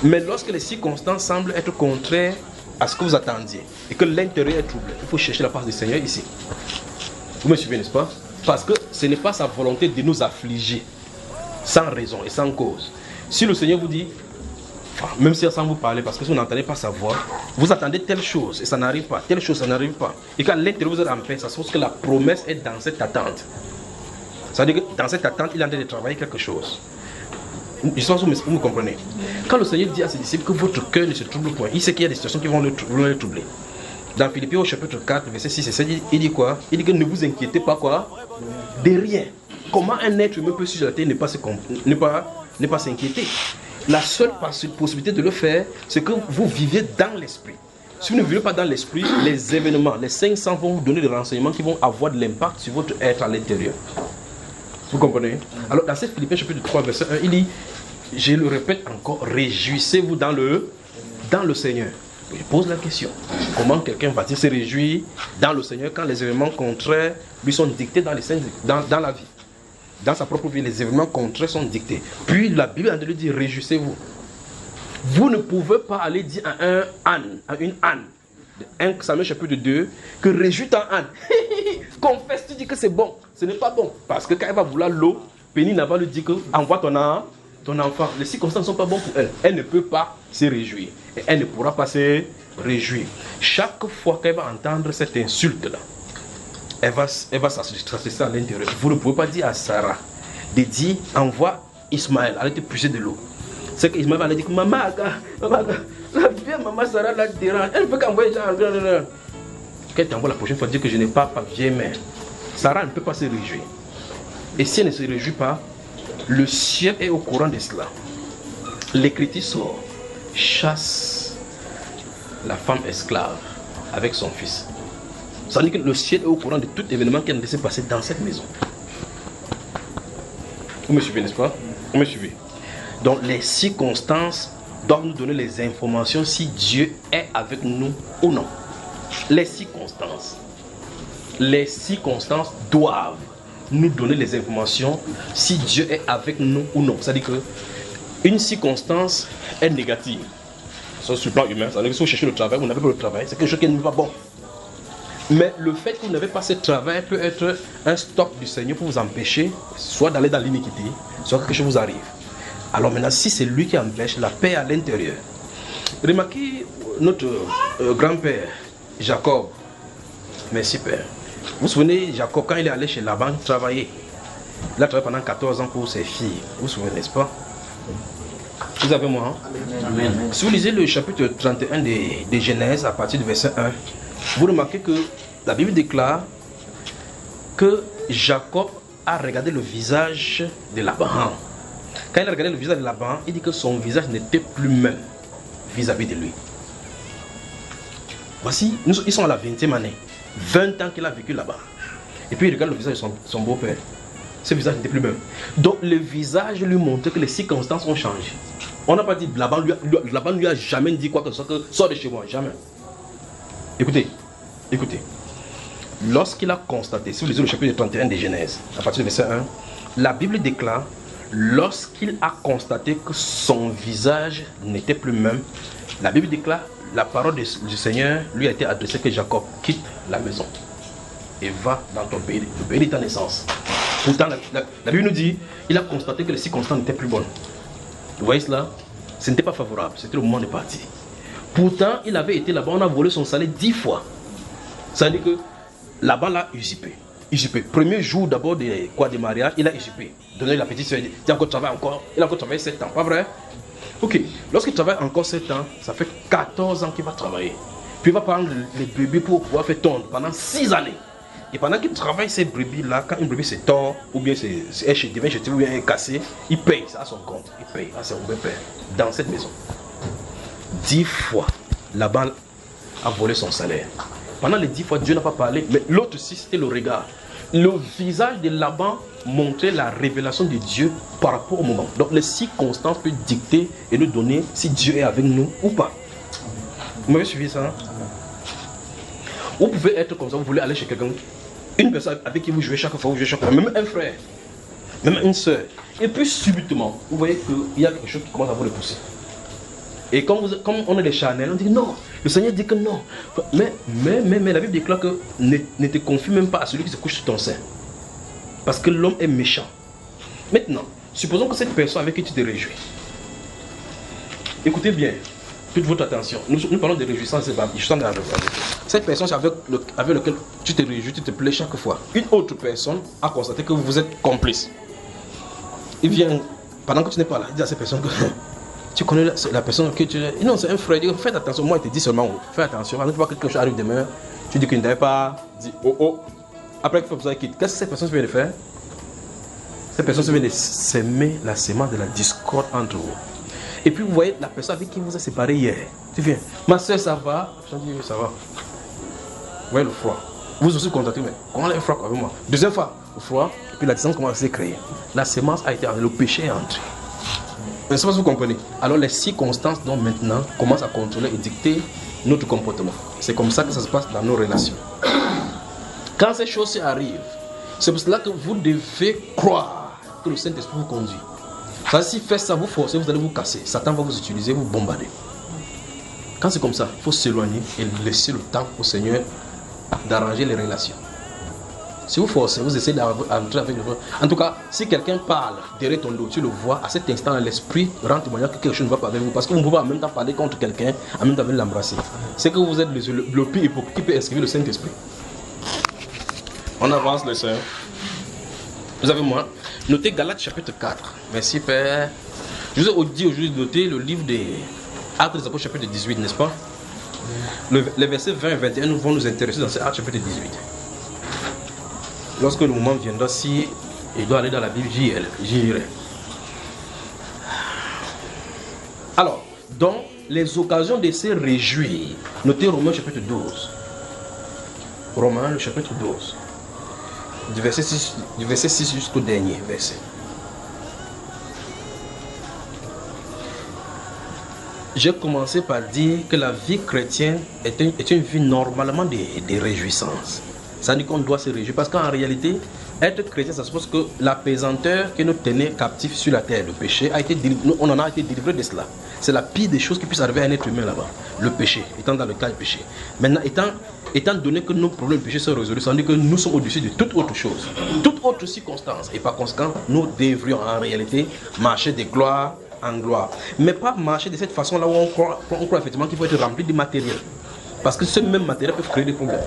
Mais lorsque les circonstances semblent être contraires à ce que vous attendiez et que l'intérieur est troublé, il faut chercher la part du Seigneur ici. Vous me suivez, n'est-ce pas? Parce que ce n'est pas sa volonté de nous affliger sans raison et sans cause. Si le Seigneur vous dit, enfin, même si sans vous parler, parce que vous n'entendez pas sa voix, vous attendez telle chose et ça n'arrive pas, telle chose ça n'arrive pas. Et quand l'intérieur vous êtes en paix, ça se trouve que la promesse est dans cette attente. Ça veut dire que dans cette attente, il est en train de travailler quelque chose. Je pense que vous me comprenez. Quand le Seigneur dit à ses disciples que votre cœur ne se trouble point, il sait qu'il y a des situations qui vont le troubler. Dans Philippiens au chapitre 4, verset 6 et 7, il dit quoi? Il dit que ne vous inquiétez pas quoi? De rien. Comment un être humain peut sur la terre ne pas s'inquiéter? La seule possibilité de le faire, c'est que vous viviez dans l'esprit. Si vous ne vivez pas dans l'esprit, les événements, les 500 vont vous donner des renseignements qui vont avoir de l'impact sur votre être à l'intérieur. Vous comprenez? Alors dans cette Philippiens chapitre 3, verset 1, il dit, je le répète encore, réjouissez-vous dans le Seigneur. Je pose la question, comment quelqu'un va-t-il se réjouir dans le Seigneur quand les événements contraires lui sont dictés dans la vie? Dans sa propre vie, les événements contraires sont dictés. Puis la Bible a dit, réjouissez-vous. Vous ne pouvez pas aller dire à une âne, 1 Samuel chapitre 2, que réjouis-toi âne. Confesse, tu dis que c'est bon. Ce n'est pas bon. Parce que quand elle va vouloir l'eau, Pénina va lui dire que envoie ton enfant. Les circonstances ne sont pas bonnes pour elle. Elle ne peut pas se réjouir. Et elle ne pourra pas se réjouir. Chaque fois qu'elle va entendre cette insulte-là, elle va s'associer à l'intérieur. Vous ne pouvez pas dire à Sarah de dire envoie Ismaël, allez te puiser de l'eau. C'est qu'Ismaël va aller dire maman, la vieille maman Sarah la dérange. Elle ne peut qu'envoyer ça. Quand tu envoies la prochaine fois, dire que je n'ai pas vieille mère. Sarah ne peut pas se réjouir. Et si elle ne se réjouit pas, le ciel est au courant de cela. L'Écriture sort, chasse la femme esclave avec son fils. Ça veut dire que le ciel est au courant de tout événement qui est en train de se passer dans cette maison. Vous me suivez, n'est-ce pas? Vous me suivez? Donc les circonstances doivent nous donner les informations si Dieu est avec nous ou non. Les circonstances doivent nous donner les informations si Dieu est avec nous ou non. C'est-à-dire qu'une circonstance est négative. Sur le plan humain, c'est-à-dire que si vous cherchez le travail, vous n'avez pas le travail, c'est quelque chose qui n'est pas bon. Mais le fait que vous n'avez pas ce travail peut être un stop du Seigneur pour vous empêcher soit d'aller dans l'iniquité, soit que quelque chose vous arrive. Alors maintenant, si c'est lui qui empêche la paix à l'intérieur, remarquez notre grand-père, Jacob. Merci Père. Vous vous souvenez, Jacob, quand il est allé chez Laban travailler, il a travaillé pendant 14 ans pour ses filles. Vous vous souvenez, n'est-ce pas? Vous avez moi, hein? Amen. Si vous lisez le chapitre 31 de Genèse, à partir du verset 1, vous remarquez que la Bible déclare que Jacob a regardé le visage de Laban. Quand il a regardé le visage de Laban, il dit que son visage n'était plus même vis-à-vis de lui. Voici, ils sont à la 20e année. 20 ans qu'il a vécu là-bas. Et puis il regarde le visage de son beau-père. Ce visage n'était plus même. Donc le visage lui montre que les circonstances ont changé. On n'a pas dit, Laban lui a jamais dit quoi que ce soit, que sors de chez moi, jamais. Écoutez. Lorsqu'il a constaté, si vous lisez le chapitre 31 de Genèse, à partir du verset 1, la Bible déclare, lorsqu'il a constaté que son visage n'était plus même, la Bible déclare, la parole du Seigneur lui a été adressée que Jacob quitte la maison et va dans ton pays, le pays de ta naissance. Pourtant, la Bible nous dit, il a constaté que les circonstances n'étaient plus bonnes. Vous voyez cela? Ce n'était pas favorable, c'était le moment de partir. Pourtant, il avait été là-bas, on a volé son salaire 10 fois. Ça veut dire que là-bas, l'a usurpé. Premier jour d'abord des mariages, il a usurpé. Donné la petite soeur, il a encore travaillé 7 ans, pas vrai? Ok, lorsqu'il travaille encore 7 ans, ça fait 14 ans qu'il va travailler. Puis il va prendre les brebis pour pouvoir faire tondre pendant 6 années. Et pendant qu'il travaille ces brebis-là, quand une brebis se tord, ou bien devient jeté, ou bien est cassé, il paye ça à son compte. Il paye à son beau-père dans cette maison. 10 fois, Laban a volé son salaire. Pendant les 10 fois, Dieu n'a pas parlé, mais l'autre aussi, c'était le regard. le visage de Laban montrait la révélation de Dieu par rapport au moment. Donc les circonstances peuvent dicter et nous donner si Dieu est avec nous ou pas. Vous m'avez suivi ça? Hein? Vous pouvez être comme ça, vous voulez aller chez quelqu'un, une personne avec qui vous jouez chaque fois, vous jouez chaque fois, même un frère, même une soeur. Et puis subitement, vous voyez qu'il y a quelque chose qui commence à vous le pousser. Et comme on est des charnels, on dit non, le Seigneur dit que non. Mais la Bible déclare que ne te confie même pas à celui qui se couche sur ton sein. Parce que l'homme est méchant. Maintenant, supposons que cette personne avec qui tu te réjouis. Écoutez bien, toute votre attention. Nous parlons de réjouissance, cette personne avec laquelle tu te réjouis, tu te plais chaque fois. Une autre personne a constaté que vous êtes complice. Il vient, pendant que tu n'es pas là, il dit à cette personne que tu connais la personne que tu... Non, c'est un frère, il dit faites attention, moi il te dit seulement, fais attention, quand tu vois que quelque chose arrive demain, tu dis qu'il ne t'avait pas dit oh. Après que ça quitte, qu'est-ce que cette personne vient de faire? Cette personne vient de s'aimer la sémence de la discorde entre vous. Et puis vous voyez la personne avec qui vous êtes séparés hier. Tu viens, ma soeur ça va? Je dis ça va. Vous voyez le froid. Vous aussi contactez, mais comment le froid avec moi? Deuxième fois, le froid, et puis la distance commence à se créer. La sémence a été, le péché est entré. Je ne sais pas si vous comprenez. Alors les circonstances donc maintenant commencent à contrôler et dicter notre comportement. C'est comme ça que ça se passe dans nos relations. Quand ces choses arrivent, c'est pour cela que vous devez croire que le Saint-Esprit vous conduit. Ça, si fait ça, vous forcez, vous allez vous casser. Satan va vous utiliser, vous bombarder. Quand c'est comme ça, il faut s'éloigner et laisser le temps au Seigneur d'arranger les relations. Si vous forcez, vous essayez d'entrer avec le... En tout cas, si quelqu'un parle derrière ton dos, tu le vois, à cet instant, l'esprit rend témoignage que quelque chose ne va pas avec vous. Parce que vous ne pouvez en même temps parler contre quelqu'un, en même temps venir l'embrasser. C'est que vous êtes le pire hypocrite qui peut esquiver le Saint-Esprit. On avance, les sœurs. Vous avez moi. Notez Galates chapitre 4. Merci, Père. Je vous ai dit aujourd'hui de noter le livre des Actes des Apôtres chapitre 18, n'est-ce pas? Les versets 20 et 21 nous vont nous intéresser dans ces Actes chapitre 18. Lorsque le moment viendra, si il doit aller dans la Bible, j'y irai. Alors, dans les occasions de se réjouir, notez Romains chapitre 12. Romains, le chapitre 12. Du verset 6 jusqu'au dernier verset. J'ai commencé par dire que la vie chrétienne est une vie normalement de réjouissance. Ça dit qu'on doit se réjouir parce qu'en réalité, être chrétien, ça suppose que la pesanteur qui nous tenait captifs sur la terre, le péché, on en a été délivré de cela. C'est la pire des choses qui puisse arriver à un être humain là-bas. Le péché, étant dans le cas du péché. Maintenant, étant donné que nos problèmes de péché sont résolus, ça veut dire que nous sommes au-dessus de toute autre chose, toute autre circonstance. Et par conséquent, nous devrions en réalité marcher de gloire en gloire. Mais pas marcher de cette façon-là où on croit effectivement qu'il faut être rempli de matériel. Parce que ce même matériel peut créer des problèmes.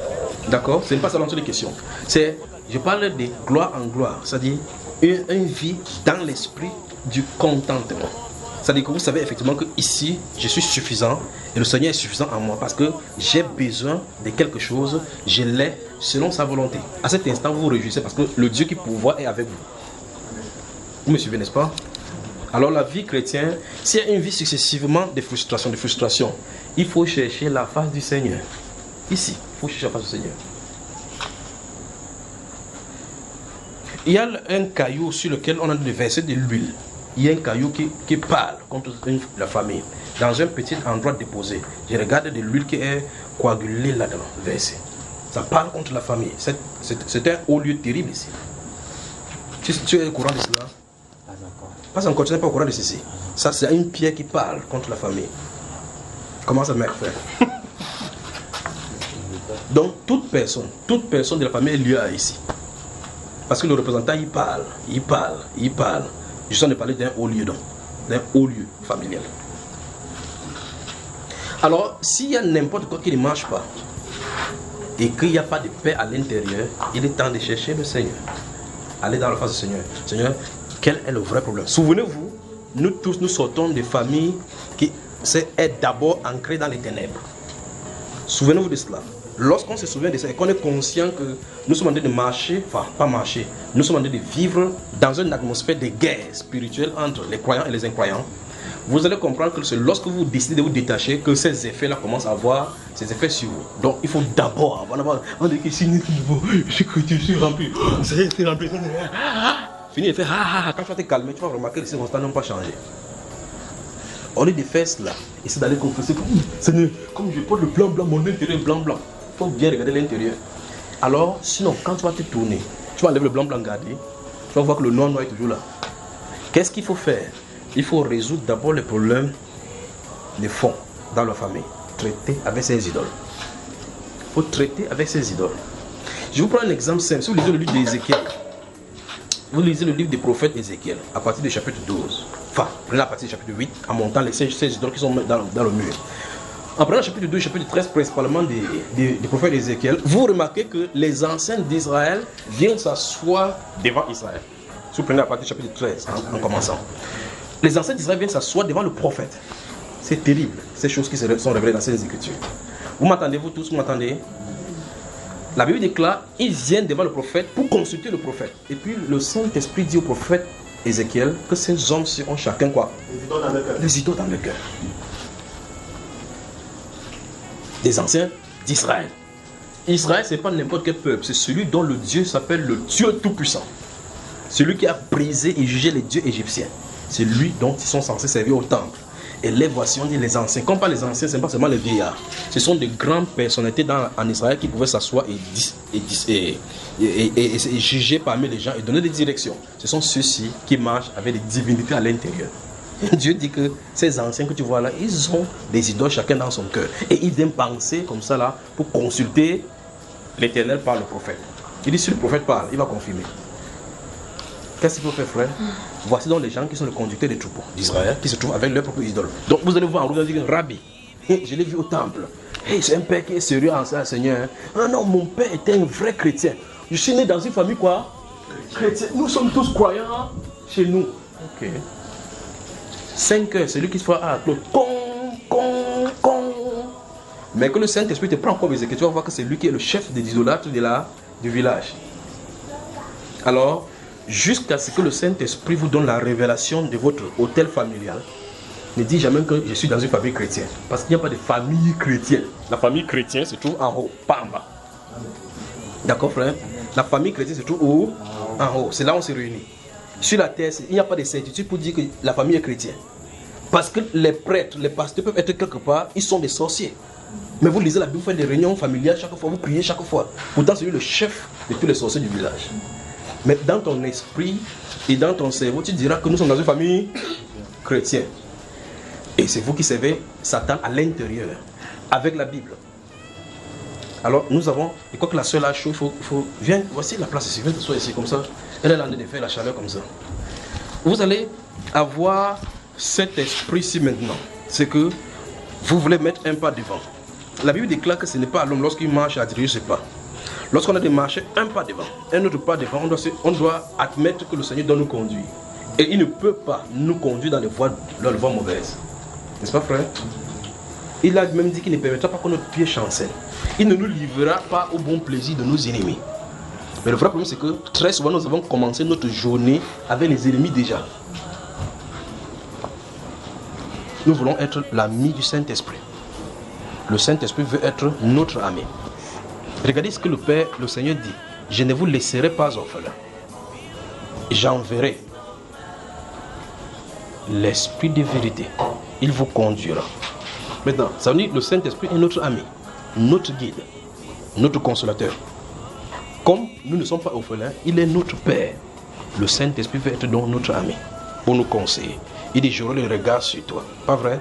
D'accord? Ce n'est pas ça l'ensemble des questions. Je parle de gloire en gloire, c'est-à-dire une vie dans l'esprit du contentement. C'est-à-dire que vous savez effectivement que ici, je suis suffisant et le Seigneur est suffisant en moi parce que j'ai besoin de quelque chose, je l'ai selon sa volonté. À cet instant, vous vous réjouissez parce que le Dieu qui pourvoit est avec vous. Vous me suivez, n'est-ce pas? Alors la vie chrétienne, s'il y a une vie successivement de frustration, il faut chercher la face du Seigneur. Ici, il faut chercher la face du Seigneur. Il y a un caillou sur lequel on a versé de l'huile. Il y a un caillou qui parle contre la famille. Dans un petit endroit déposé. Je regarde de l'huile qui est coagulée là-dedans, versée. Ça parle contre la famille. C'est un haut lieu terrible ici. Tu es au courant de cela? Pas encore, tu n'es pas au courant de ceci. Ça, c'est une pierre qui parle contre la famille. Comment ça m'a fait? Donc, toute personne de la famille est liée à ici. Parce que le représentant, il parle. Je suis en train de parler d'un haut lieu, donc. D'un haut lieu familial. Alors, s'il y a n'importe quoi qui ne marche pas, et qu'il n'y a pas de paix à l'intérieur, il est temps de chercher le Seigneur. Allez dans la face du Seigneur. Seigneur, quel est le vrai problème? Souvenez-vous, nous tous, nous sortons de familles qui sont d'abord ancrées dans les ténèbres. Souvenez-vous de cela. Lorsqu'on se souvient de ça et qu'on est conscient que nous sommes en train de marcher, enfin pas marcher, nous sommes en train de vivre dans une atmosphère de guerre spirituelle entre les croyants et les incroyants, vous allez comprendre que c'est lorsque vous décidez de vous détacher que ces effets-là commencent à avoir ces effets sur vous. Donc il faut d'abord, on dit que si je suis chrétien, je suis rempli, c'est rempli. Fini de faire quand tu vas te calmer, tu vas remarquer que les circonstances n'ont pas changé. Au lieu de faire cela, essaie d'aller confesser, Seigneur, comme je porte le blanc, mon intérieur est blanc. Il faut bien regarder l'intérieur. Alors, sinon, quand tu vas te tourner, tu vas enlever le blanc gardé, tu vas voir que le noir est toujours là. Qu'est-ce qu'il faut faire? Il faut résoudre d'abord les problèmes de fond dans la famille. Traiter avec ses idoles. Il faut traiter avec ses idoles. Je vous prends un exemple simple. Si vous lisez le livre d'Ézéchiel, vous lisez le livre des prophètes Ézéchiel, à partir du chapitre 12. Enfin, prenez à partir du chapitre 8, en montant les 16 idoles qui sont dans le mur. En prenant le chapitre 2 et le chapitre 13, principalement des prophètes Ézéchiel, vous remarquez que les anciens d'Israël viennent s'asseoir devant Israël. Si vous prenez à partir du chapitre 13, en commençant. Les anciens d'Israël viennent s'asseoir devant le prophète. C'est terrible, ces choses qui sont révélées dans ces écritures. Vous m'entendez, vous tous, vous m'entendez? La Bible déclare, ils viennent devant le prophète pour consulter le prophète. Et puis le Saint-Esprit dit au prophète Ézéchiel que ces hommes-ci ont chacun quoi? Les idoles dans le cœur. Des anciens d'Israël. Israël, ce n'est pas n'importe quel peuple, c'est celui dont le Dieu s'appelle le Dieu Tout-Puissant. Celui qui a brisé et jugé les dieux égyptiens. C'est lui dont ils sont censés servir au temple. Et les voici, on dit les anciens. Comme pas les anciens, ce n'est pas seulement les vieillards. Ce sont de grandes personnalités en Israël qui pouvaient s'asseoir et juger parmi les gens et donner des directions. Ce sont ceux-ci qui marchent avec des divinités à l'intérieur. Dieu dit que ces anciens que tu vois là, ils ont des idoles chacun dans son cœur. Et ils viennent penser comme ça là pour consulter l'Éternel par le prophète. Il dit si le prophète parle, il va confirmer. Qu'est-ce qu'il faut faire, frère? Voici donc les gens qui sont les conducteurs des troupeaux d'Israël qui se trouvent avec leurs propres idoles. Donc vous allez voir en regardant dire Rabbi, je l'ai vu au temple. Hey, c'est un père qui est sérieux en ça, Seigneur. Ah non, mon père était un vrai chrétien. Je suis né dans une famille quoi? Chrétien. Nous sommes tous croyants chez nous. Ok. 5 heures, c'est lui qui se fera à l'autre. Mais que le Saint-Esprit te prend comme Ézéchiel, tu vas voir que c'est lui qui est le chef des idolâtres du village. Alors, jusqu'à ce que le Saint-Esprit vous donne la révélation de votre hôtel familial, ne dis jamais que je suis dans une famille chrétienne. Parce qu'il n'y a pas de famille chrétienne. La famille chrétienne se trouve en haut, pas en bas. D'accord, frère? La famille chrétienne se trouve où? En haut. C'est là où on se réunit. Sur la terre, il n'y a pas de certitude pour dire que la famille est chrétienne. Parce que les prêtres, les pasteurs peuvent être quelque part, ils sont des sorciers. Mais vous lisez la Bible, vous faites des réunions familiales chaque fois, vous priez chaque fois. Pourtant, c'est lui le chef de tous les sorciers du village. Mais dans ton esprit et dans ton cerveau, tu diras que nous sommes dans une famille chrétienne. Et c'est vous qui servez Satan à l'intérieur, avec la Bible. Alors, nous avons, et quoi que la seule a chaud, viens, voici la place ici, viens t'asseoir ici, comme ça. Elle est en train de faire la chaleur comme ça. Vous allez avoir cet esprit-ci maintenant. C'est que vous voulez mettre un pas devant. La Bible déclare que ce n'est pas à l'homme lorsqu'il marche à diriger ses pas. Lorsqu'on a de marcher un pas devant, un autre pas devant, on doit admettre que le Seigneur doit nous conduire. Et il ne peut pas nous conduire dans les voies mauvaises. N'est-ce pas, frère? Il a même dit qu'il ne permettra pas que notre pied chancelle. Il ne nous livrera pas au bon plaisir de nos ennemis. Mais le vrai problème, c'est que très souvent, nous avons commencé notre journée avec les ennemis déjà. Nous voulons être l'ami du Saint-Esprit. Le Saint-Esprit veut être notre ami. Regardez ce que le Père, le Seigneur dit. Je ne vous laisserai pas orphelin. J'enverrai l'Esprit de vérité. Il vous conduira. Maintenant, ça veut dire que le Saint-Esprit est notre ami, notre guide, notre consolateur. Comme nous ne sommes pas orphelins, il est notre Père. Le Saint-Esprit veut être donc notre ami pour nous conseiller. Il dit, j'aurai le regard sur toi. Pas vrai?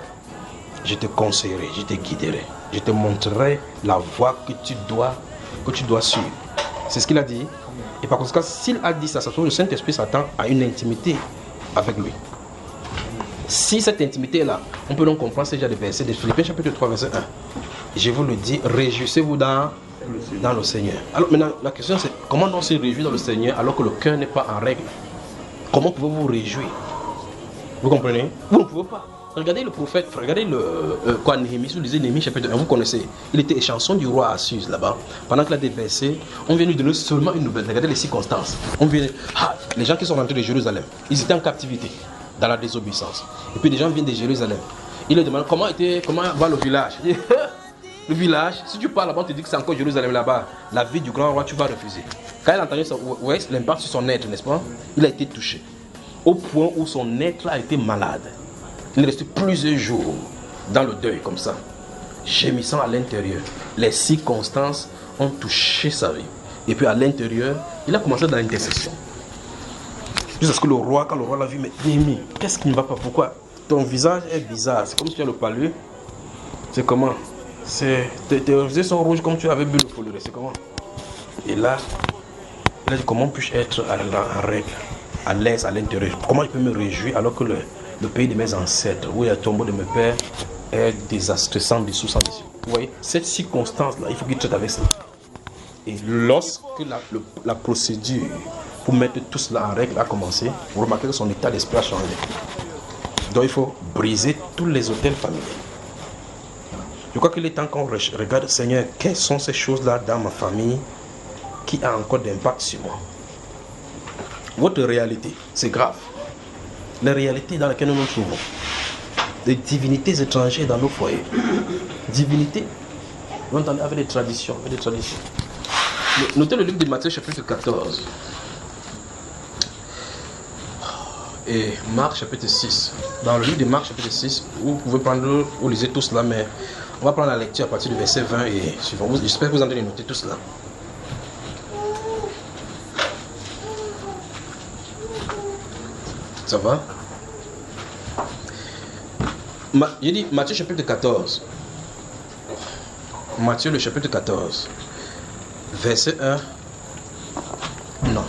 Je te conseillerai, je te guiderai. Je te montrerai la voie que tu dois suivre. C'est ce qu'il a dit. Et par conséquent, s'il a dit ça, ça se trouve, le Saint-Esprit s'attend à une intimité avec lui. Si cette intimité est là, on peut donc comprendre ces versets de Philippiens chapitre 3, verset 1. Je vous le dis, réjouissez-vous dans le Seigneur. Alors maintenant, la question c'est, comment on se réjouit dans le Seigneur alors que le cœur n'est pas en règle? Comment pouvez-vous vous réjouir? Vous comprenez? Vous ne pouvez pas. Regardez le prophète, regardez Néhémie, si vous lisez Néhémie chapitre 1, vous connaissez. Il était échanson du roi Assur là-bas. Pendant qu'il a des versets, on vient lui donner seulement une nouvelle. Regardez les circonstances. Les gens qui sont rentrés de Jérusalem, ils étaient en captivité. dans la désobéissance. Et puis des gens viennent de Jérusalem. Ils leur demandent comment va le village. Le village, si tu parles là-bas, on te dit que c'est encore Jérusalem là-bas, la vie du grand roi, tu vas refuser. Quand il a entendu ça, ouais, l'impact sur son être, n'est-ce pas? Il a été touché. Au point où son être a été malade. Il est resté plusieurs jours dans le deuil comme ça, gémissant à l'intérieur. Les circonstances ont touché sa vie. Et puis à l'intérieur, il a commencé dans l'intercession. Jusqu'à ce que le roi, quand le roi l'a vu, mais Néhémie, qu'est-ce qui ne va pas? Pourquoi? Ton visage est bizarre. C'est comme si tu as le palu. C'est comment? Tes yeux sont rouges comme tu avais bu le follet. C'est comment? Et là, il a dit comment puis-je être en règle, à l'aise à l'intérieur? Comment je peux me réjouir alors que le pays de mes ancêtres, où il y a le tombeau de mes pères, est désastreux, sans dessous, sans dessus. Vous voyez, cette circonstance-là, il faut qu'il traite avec ça. Et lorsque la procédure pour mettre tout cela en règle a commencé, vous remarquez que son état d'esprit a changé. Donc il faut briser tous les hôtels familiaux. Je crois qu'il est temps qu'on regarde, Seigneur, quelles sont ces choses-là dans ma famille qui a encore d'impact sur moi. Votre réalité, c'est grave. Les réalités dans lesquelles nous nous trouvons. Des divinités étrangères dans nos foyers. Divinités, vous entendez, avec des traditions, Notez le livre de Matthieu chapitre 14. Et Marc chapitre 6. Dans le livre de Marc chapitre 6, vous pouvez prendre, vous lisez tout cela, mais on va prendre la lecture à partir du verset 20 et suivant. J'espère que vous entendez noter tout cela. Ça va? Il dit Matthieu chapitre 14. Matthieu le chapitre 14. Verset 1. Non.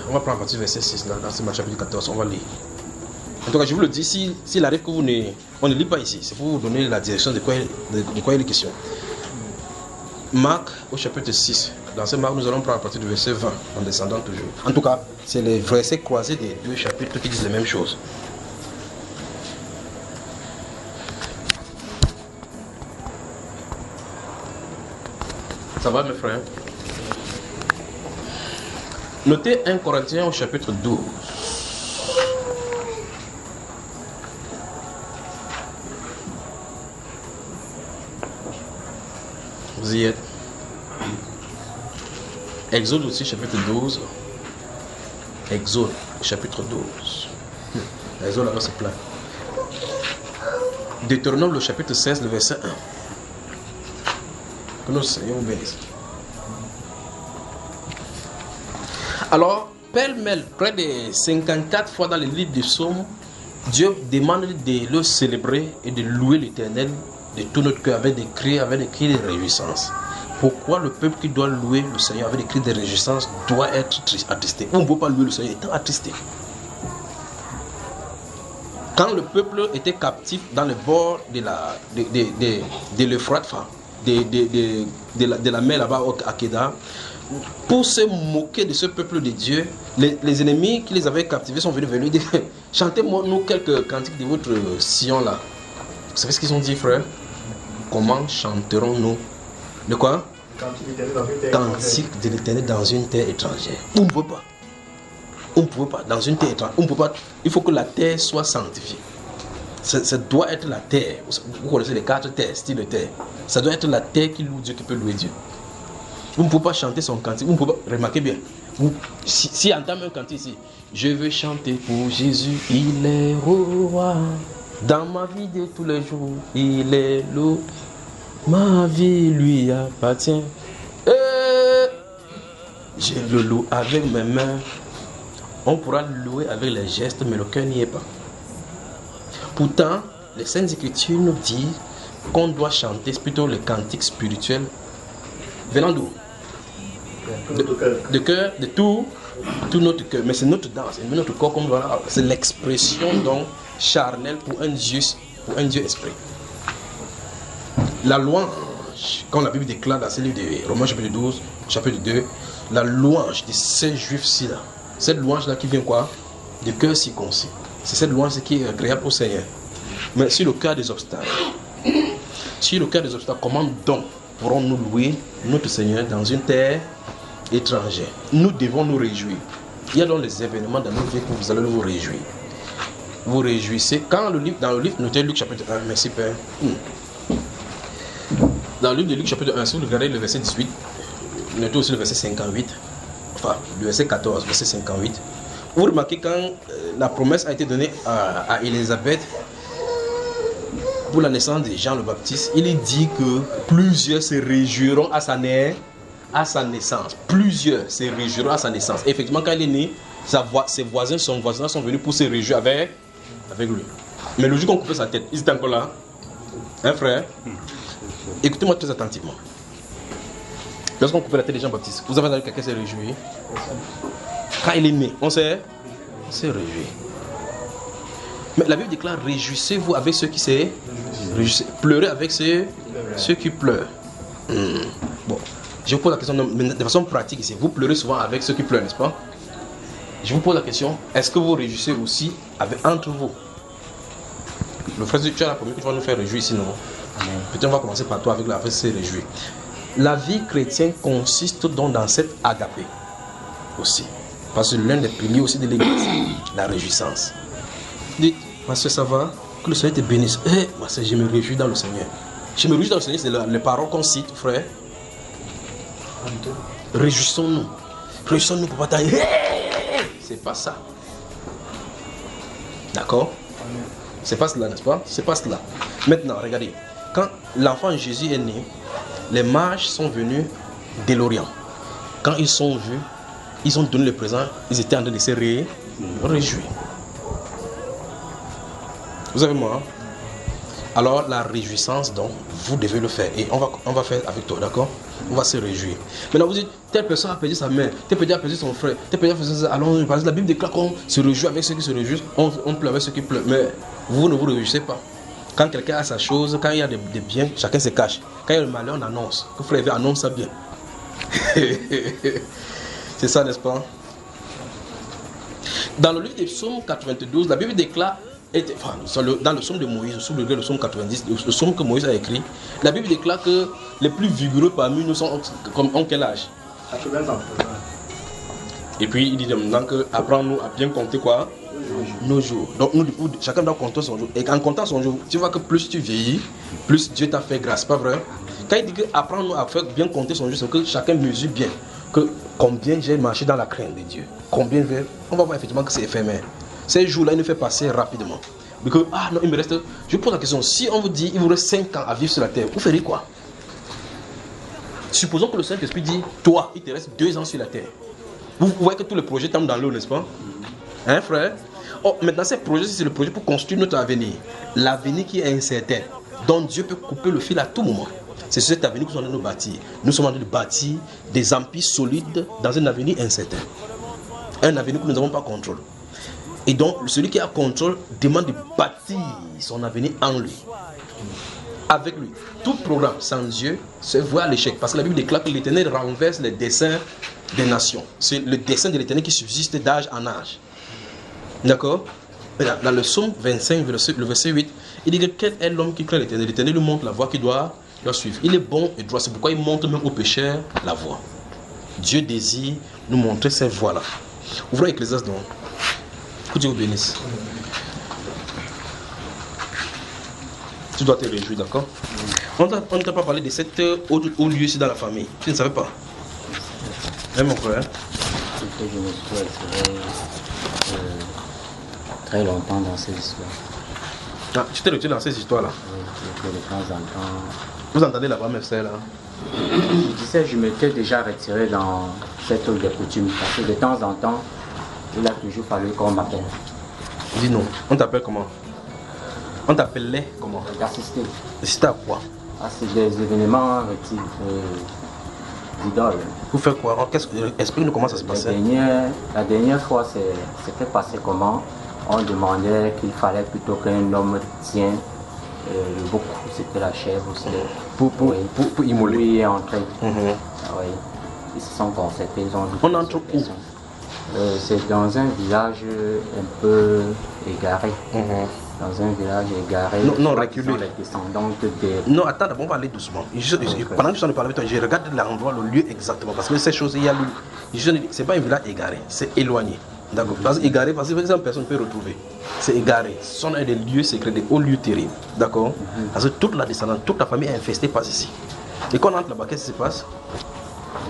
On va prendre à partir du verset 6 là, dans ce Matthieu chapitre 14. On va lire. En tout cas, je vous le dis, s'il arrive que on ne lit pas ici, c'est pour vous donner la direction de quoi il est question. Marc au chapitre 6. Dans ce Marc, nous allons prendre à partir du verset 20, en descendant toujours. En tout cas, c'est les versets croisés des deux chapitres qui disent les mêmes choses. Ça va mes frères? Notez 1 Corinthiens au chapitre 12. Vous y êtes? Exode aussi chapitre 12. Exode chapitre 12. Exode là-bas c'est plein. Deutéronome le chapitre 16, le verset 1. Que nous Seigneur vous bénisse. Alors, pêle-mêle, près de 54 fois dans le livre du psaume, Dieu demande de le célébrer et de louer l'Éternel de tout notre cœur avec des cris de réjouissance. Pourquoi le peuple qui doit louer le Seigneur avec des cris de réjouissance doit être attristé? On ne peut pas louer le Seigneur étant attristé. Quand le peuple était captif dans le bord de l'Euphrate, de la mer là-bas à Kédar, pour se moquer de ce peuple de Dieu, les ennemis qui les avaient captivés sont venus dire chantez-moi nous quelques cantiques de votre Sion là. Vous savez ce qu'ils ont dit, frère? Comment chanterons-nous? De quoi? Cantique de l'Éternel dans une terre étrangère. On ne peut pas. On ne peut pas. Dans une terre étrangère. On ne peut pas. Il faut que la terre soit sanctifiée. Ça doit être la terre. Vous connaissez les 4 terres, style de terre. Ça doit être la terre qui loue Dieu, qui peut louer Dieu. Vous ne pouvez pas chanter son cantique. Vous ne pouvez pas. Remarquez bien. Si entame un cantique ici, je veux chanter pour Jésus, il est roi. Dans ma vie de tous les jours, il est loup. Ma vie lui appartient. Je le loue avec mes mains. On pourra le louer avec les gestes, mais le cœur n'y est pas. Pourtant, les Saintes Écritures nous disent qu'on doit chanter plutôt les cantiques spirituels venant d'où? De cœur, de tout notre cœur. Mais c'est notre danse, c'est notre corps comme voilà. C'est l'expression donc charnelle pour un Dieu esprit. La louange, quand la Bible déclare dans ce livre de Romains chapitre 12, chapitre 2, la louange de ces juifs-ci là, cette louange-là qui vient quoi? Du cœur circoncis. C'est cette louange qui est agréable au Seigneur. Mais sur le cas des obstacles, comment donc pourrons-nous louer notre Seigneur dans une terre étrangère? Nous devons nous réjouir. Il y a donc les événements dans nos vies que vous allez vous réjouir. vous réjouissez. Quand dans le livre, notez Luc chapitre 1, merci Père. Dans le livre de Luc chapitre 1, si vous regardez le verset 18, notez aussi le verset 58, enfin le verset 14, verset 58, vous remarquez quand la promesse a été donnée à Élisabeth pour la naissance de Jean le Baptiste, il est dit que plusieurs se réjouiront à sa naissance. Plusieurs se réjouiront à sa naissance. Et effectivement, quand il est né, ses voisins, son voisin sont venus pour se réjouir avec lui. Mais le jour qu'on coupait sa tête, ils étaient encore là. Hein, frère? Écoutez-moi très attentivement. Lorsqu'on coupait la tête de Jean Baptiste, vous avez entendu quelqu'un se réjouir? Quand il est né, on s'est réjoui. Mais la Bible déclare, réjouissez-vous avec ceux qui se réjouissent. Pleurez avec ceux qui pleurent. Bon, je vous pose la question de façon pratique ici. Vous pleurez souvent avec ceux qui pleurent, n'est-ce pas? Je vous pose la question, est-ce que vous réjouissez aussi entre vous? Le frère, tu as la première que tu vas nous faire réjouir ici, non? Peut-être on va commencer par toi avec la se réjouir. La vie chrétienne consiste donc dans cette agapé aussi. Parce que l'un des piliers aussi de l'église, la réjouissance. Dites, ma soeur, ça va? Que le Seigneur te bénisse. Ma soeur, je me réjouis dans le Seigneur. Je me réjouis dans le Seigneur, c'est les paroles qu'on cite, frère. Réjouissons-nous. Réjouissons-nous pour batailler. C'est pas ça. D'accord? C'est pas cela, n'est-ce pas? C'est pas cela. Maintenant, regardez. Quand l'enfant Jésus est né, les mages sont venus de l'Orient. Quand ils sont vus, ils ont donné le présent, ils étaient en train de se réjouir. Vous avez moi? Alors la réjouissance, donc, vous devez le faire. Et on va faire avec toi, d'accord? On va se réjouir. Maintenant vous dites, telle personne a perdu sa mère, telle personne a perdu son frère, telle personne a perdu ça. Alors la Bible déclare qu'on se réjouit avec ceux qui se réjouissent, on pleure avec ceux qui pleurent. Mais vous ne vous réjouissez pas. Quand quelqu'un a sa chose, quand il y a des biens, chacun se cache. Quand il y a le malheur, on annonce. Que frère annonce ça bien. C'est ça, n'est-ce pas? Dans le livre des psaumes 92, la Bible déclare, dans le psaume de Moïse, le psaume 90, le psaume que Moïse a écrit, la Bible déclare que les plus vigoureux parmi nous sont en quel âge? 80 ans. Et puis il dit maintenant que apprends-nous à bien compter quoi? Nos jours. Donc nous, chacun doit compter son jour. Et en comptant son jour, tu vois que plus tu vieillis, plus Dieu t'a fait grâce, pas vrai? Quand il dit que apprends-nous à faire bien compter son jour, c'est que chacun mesure bien que combien j'ai marché dans la crainte de Dieu. Combien on va voir effectivement que c'est éphémère. Ces jours-là, il nous fait passer rapidement. Mais que, non, il me reste. Je vous pose la question, si on vous dit il vous reste 5 ans à vivre sur la terre, vous ferez quoi? Supposons que le Saint-Esprit dit, toi, il te reste 2 ans sur la terre. Vous voyez que tous les projets tombent dans l'eau, n'est-ce pas? Hein, frère? Oh, maintenant, ces projets, c'est le projet pour construire notre avenir. L'avenir qui est incertain, dont Dieu peut couper le fil à tout moment. C'est sur cet avenir que nous sommes en train de bâtir. Nous sommes en train de bâtir des empires solides dans un avenir incertain. Un avenir que nous n'avons pas contrôle. Et donc, celui qui a contrôle demande de bâtir son avenir en lui. Avec lui. Tout programme sans Dieu se voit à l'échec. Parce que la Bible déclare que l'Éternel renverse les desseins des nations. C'est le dessein de l'Éternel qui subsiste d'âge en âge. D'accord? Dans le psaume 25, le verset 8, il dit que quel est l'homme qui craint l'Éternel? L'Éternel lui montre la voie qu'il doit suivre. Il est bon et droit. C'est pourquoi il montre même aux pécheurs la voie. Dieu désire nous montrer cette voie-là. Ouvrons Ecclésiaste donc. Que Dieu vous bénisse. Tu dois te réjouir, d'accord? On ne t'a pas parlé de cet haut lieu ici dans la famille. Tu ne savais pas? Hein, mon frère? Je me suis retiré très longtemps dans ces histoires. Ah, tu t'es retiré dans ces histoires-là? Oui, de temps en temps. Vous entendez la femme là? Je disais, je m'étais déjà retiré dans cette truc de coutume. Parce que de temps en temps, il a toujours fallu qu'on m'appelle. Dis non. On t'appelle comment? On t'appelait comment? D'assister. D'assister à quoi? C'est des événements d'idoles. Vous faites quoi? Explique-nous comment ça se passait. La dernière fois, c'était passé comment? On demandait qu'il fallait plutôt qu'un homme tienne le bouc, c'était la chèvre aussi. Pour immoler. Oui, entrer. Oui. Ils se sont concertés. On entre où? C'est dans un village un peu égaré. Dans un village égaré. Non, reculé. Les descendants des... Non, attends, d'abord on va aller doucement. Pendant que je suis en train de parler avec toi, je regarde l'endroit, le lieu exactement. Parce que ces choses, c'est pas un village égaré, c'est éloigné. D'accord. Parce que égaré, parce que personne ne peut retrouver. C'est égaré. Ce sont des lieux secrets, des hauts lieux terribles. D'accord. Parce que toute la descendance, toute la famille est infestée par ceci. Et quand on entre là-bas, qu'est-ce qui se passe?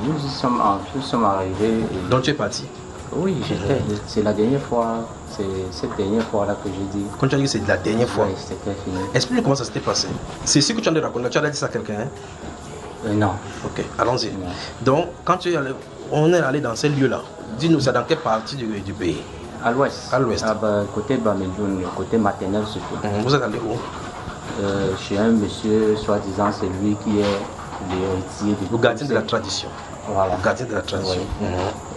Nous sommes arrivés. Donc tu es parti? Oui, j'étais. C'est la dernière fois. C'est cette dernière fois-là que j'ai dit. Quand tu as dit que c'est la dernière fois, oui, c'était fini. explique-nous comment ça s'était passé. C'est ce que tu as raconté. Tu as dit ça à quelqu'un, hein? Non. Ok, allons-y. Donc, quand on est allé dans ces lieux-là, dis-nous, c'est dans quelle partie du pays? À l'ouest. À l'ouest. Côté Bamédoune, côté maternel surtout. Vous êtes allé où? Chez un monsieur, soi-disant, c'est lui qui est l'héritier le gardien de la tradition. Voilà. Le gardien de la tradition. Oui.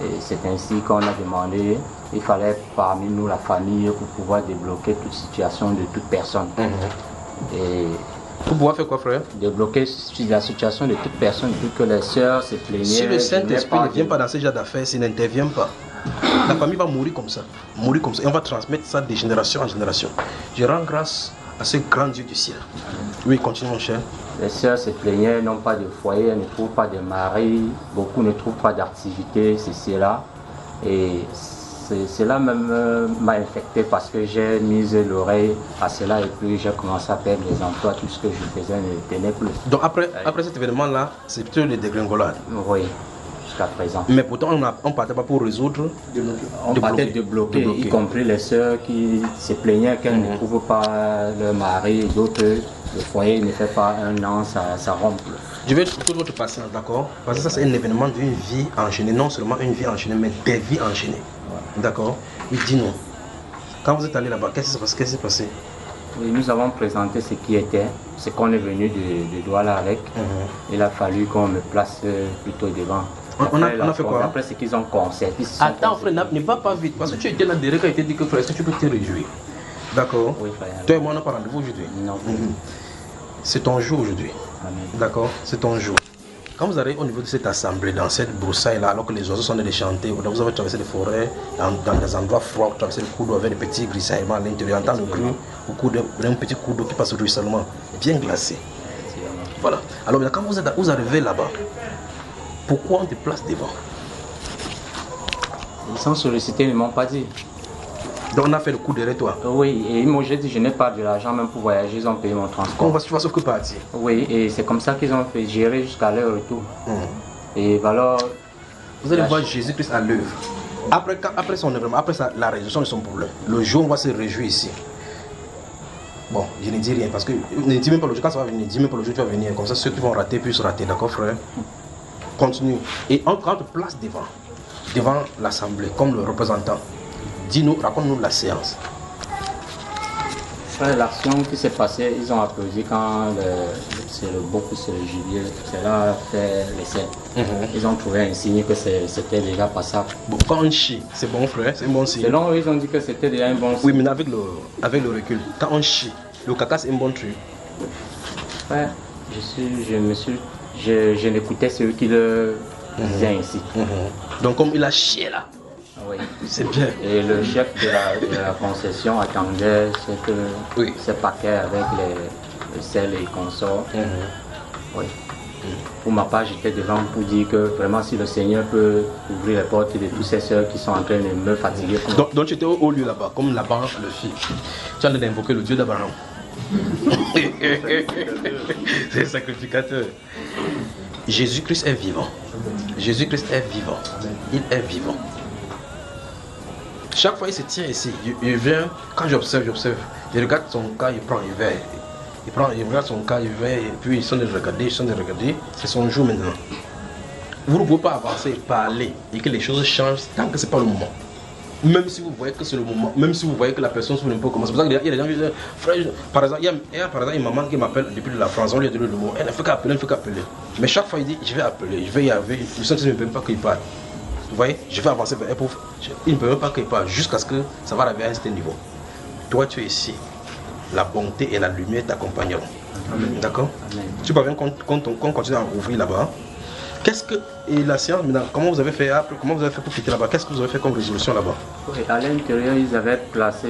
Et c'est ainsi qu'on a demandé, il fallait parmi nous, la famille, pour pouvoir débloquer toute situation de toute personne. Et pour pouvoir faire quoi, frère? Débloquer la situation de toute personne, vu que les sœurs se plaignaient. Si le Saint-Esprit ne vient pas dans ce genre d'affaires, s'il n'intervient pas, la famille va mourir comme ça. Mourir comme ça. Et on va transmettre ça de génération en génération. Je rends grâce à ce grand Dieu du ciel. Oui, continue, mon cher. Les sœurs se plaignaient, n'ont pas de foyer, elles ne trouvent pas de mari, beaucoup ne trouvent pas d'activité, c'est là. Et cela même m'a infecté parce que j'ai mis l'oreille à cela et puis j'ai commencé à perdre les emplois, tout ce que je faisais ne tenait plus. Donc après cet événement-là, c'est plutôt le dégringolade? Oui, jusqu'à présent. Mais pourtant, on ne partait pas pour résoudre? On partait de bloquer, y compris les sœurs qui se plaignaient qu'elles ne trouvent pas leur mari, d'autres, le foyer ne fait pas un an, ça rompt. Je vais toute votre patience, d'accord? Parce que ça, c'est un événement d'une vie enchaînée, non seulement une vie enchaînée, mais des vies enchaînées. D'accord? Oui, dis-nous. Quand vous êtes allé là-bas, qu'est-ce qui s'est passé? Oui, nous avons présenté ce qui était, ce qu'on est venu de Douala avec. Il a fallu qu'on me place plutôt devant. On a fait quoi? Après ce qu'ils ont concerté. Attends, frère, ne va pas vite. Parce que tu étais là derrière quand il t'a dit que frère, est-ce que tu peux te réjouir? D'accord? Oui, frère. Toi et moi, on n'a pas rendez-vous aujourd'hui? Non. C'est ton jour aujourd'hui. D'accord? C'est ton jour. Quand vous arrivez au niveau de cette assemblée, dans cette broussaille-là, alors que les oiseaux sont en train de chanter, vous avez traversé les forêts, dans des endroits froids, vous traversez le cours d'eau avec des petits glissaillements à l'intérieur, entendre le bruit au cours d'un petit cours d'eau qui passe au ruissellement, bien glacé. Voilà. Alors quand vous arrivez là-bas, pourquoi on te place devant? Ils sont sollicités, ils ne m'ont pas dit. Donc on a fait le coup derrière toi? Oui, et ils m'ont dit je n'ai pas de l'argent même pour voyager, ils ont payé mon transport. Tu vas sauf que partir? Oui, et c'est comme ça qu'ils ont fait gérer jusqu'à leur retour. Et alors... Vous allez voir Jésus-Christ à l'œuvre. Après son événement, après la résolution de son problème, le jour où on va se réjouir ici. Bon, je ne dis rien parce que ne dis même pas le jour, quand ça va venir, ne dis même pas le jour tu vas venir. Comme ça, ceux qui vont rater puissent rater, d'accord frère? Continue. Et on te place devant l'assemblée comme le représentant. Dis-nous, raconte-nous la séance. L'action qui s'est passée, ils ont applaudi quand c'est le beau, c'est le gibier, c'est là fait l'essai. Ils ont trouvé un signe que c'était déjà passable. Bon, quand on chie, c'est bon frère, c'est un bon signe. Selon eux, ils ont dit que c'était déjà un bon signe. Oui, mais avec le recul, quand on chie, le caca c'est un bon truc. Ouais, je n'écoutais ceux qui le disaient ainsi. Donc comme il a chié là. Oui. C'est bien. Et le chef de la concession attendait ce paquet avec le sel et consorts. Oui. Pour ma part, j'étais devant pour dire que vraiment si le Seigneur peut ouvrir les portes de tous ces sœurs qui sont en train de me fatiguer. Donc tu étais au lieu là-bas, comme Laban le fit. Tu as d'invoquer le Dieu d'Abraham. C'est le sacrificateur. Jésus-Christ est vivant. Jésus-Christ est vivant. Il est vivant. Chaque fois il se tient ici, il vient, quand j'observe, je regarde son cas, il prend, il regarde son cas, il vient, et puis ils sont de regarder, c'est son jour maintenant. Vous ne pouvez pas avancer et parler et que les choses changent tant que ce n'est pas le moment. Même si vous voyez que c'est le moment, même si vous voyez que la personne souffre un peu comme ça. C'est pour ça qu'il y a des gens qui disent, frère, par exemple, il y a une maman qui m'appelle depuis la France, on lui a donné le mot, elle ne fait qu'appeler, Mais chaque fois il dit, je vais appeler, je vais y arriver, le Saint-Esprit ne peut même pas qu'il parle. Vous voyez, je vais avancer vers un pauvre. Il ne peut même pas qu'il parle jusqu'à ce que ça va arriver à un certain niveau. Toi, tu es ici. La bonté et la lumière t'accompagneront. D'accord? Tu parviens qu'on continue à ouvrir là-bas. Et la séance maintenant, comment vous avez fait pour quitter là-bas? Qu'est-ce que vous avez fait comme résolution là-bas? À l'intérieur, ils avaient placé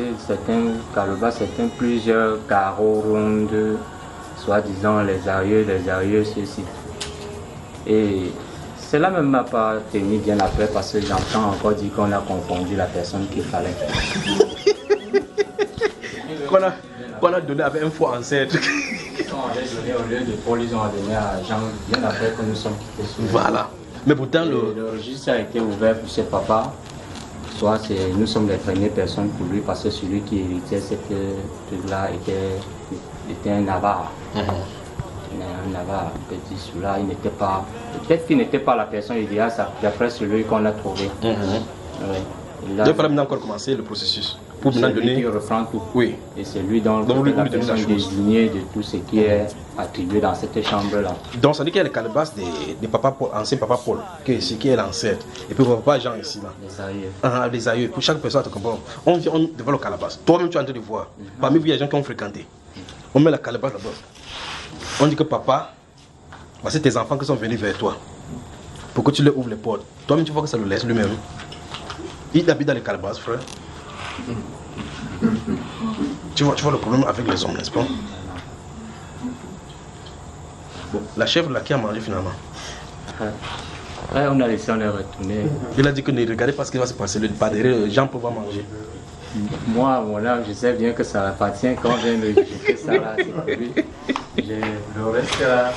plusieurs carreaux ronds, soi-disant les arieux, ceux-ci. Et Cela ne m'a pas tenu bien après parce que j'entends encore dire qu'on a confondu la personne qu'il fallait. Qu'on a donné avec un faux ancêtre. On avait donné au lieu de Paul, ils ont donné à Jean bien après que nous sommes quittés. Voilà. Mais pourtant, le registre a été ouvert pour ses papas. Soit nous sommes les premières personnes pour lui parce que celui qui héritait cette truc-là était un Navarre. Un Navarre, petit celui-là, il n'était pas. Peut-être qu'il n'était pas la personne idéale, d'après celui qu'on a trouvé. Il fallait maintenant encore commencer le processus. Pour c'est lui qui reprend tout. Oui. Et c'est lui donc la personne désignée de tout ce qui est attribué dans cette chambre-là. Donc ça dit qu'il y a les calebasses des papas Paul, anciens papa Paul, qui est l'ancêtre. Et puis papa Jean ici là. Les aïeux. Les aïeux. Pour chaque personne, tu comprends. On vient devant le calebasse. Toi-même tu es en train de voir. Parmi vous, il y a des gens qui ont fréquenté. On met la calebasse là-bas. On dit que papa, c'est tes enfants qui sont venus vers toi. Pour que tu leur ouvres les portes. Toi-même tu vois que ça le laisse lui-même. Il habite dans les calebasses, frère. Tu vois le problème avec les hommes, n'est-ce pas? Bon, la chèvre là qui a mangé finalement. Ouais, on a laissé, on est retourné. Il a dit que ne regardez pas ce qui va se passer, pas derrière, Jean peut pas manger. Moi, mon âme, je sais bien que ça appartient quand on vient de jeter ça là, c'est pour lui. Le reste là,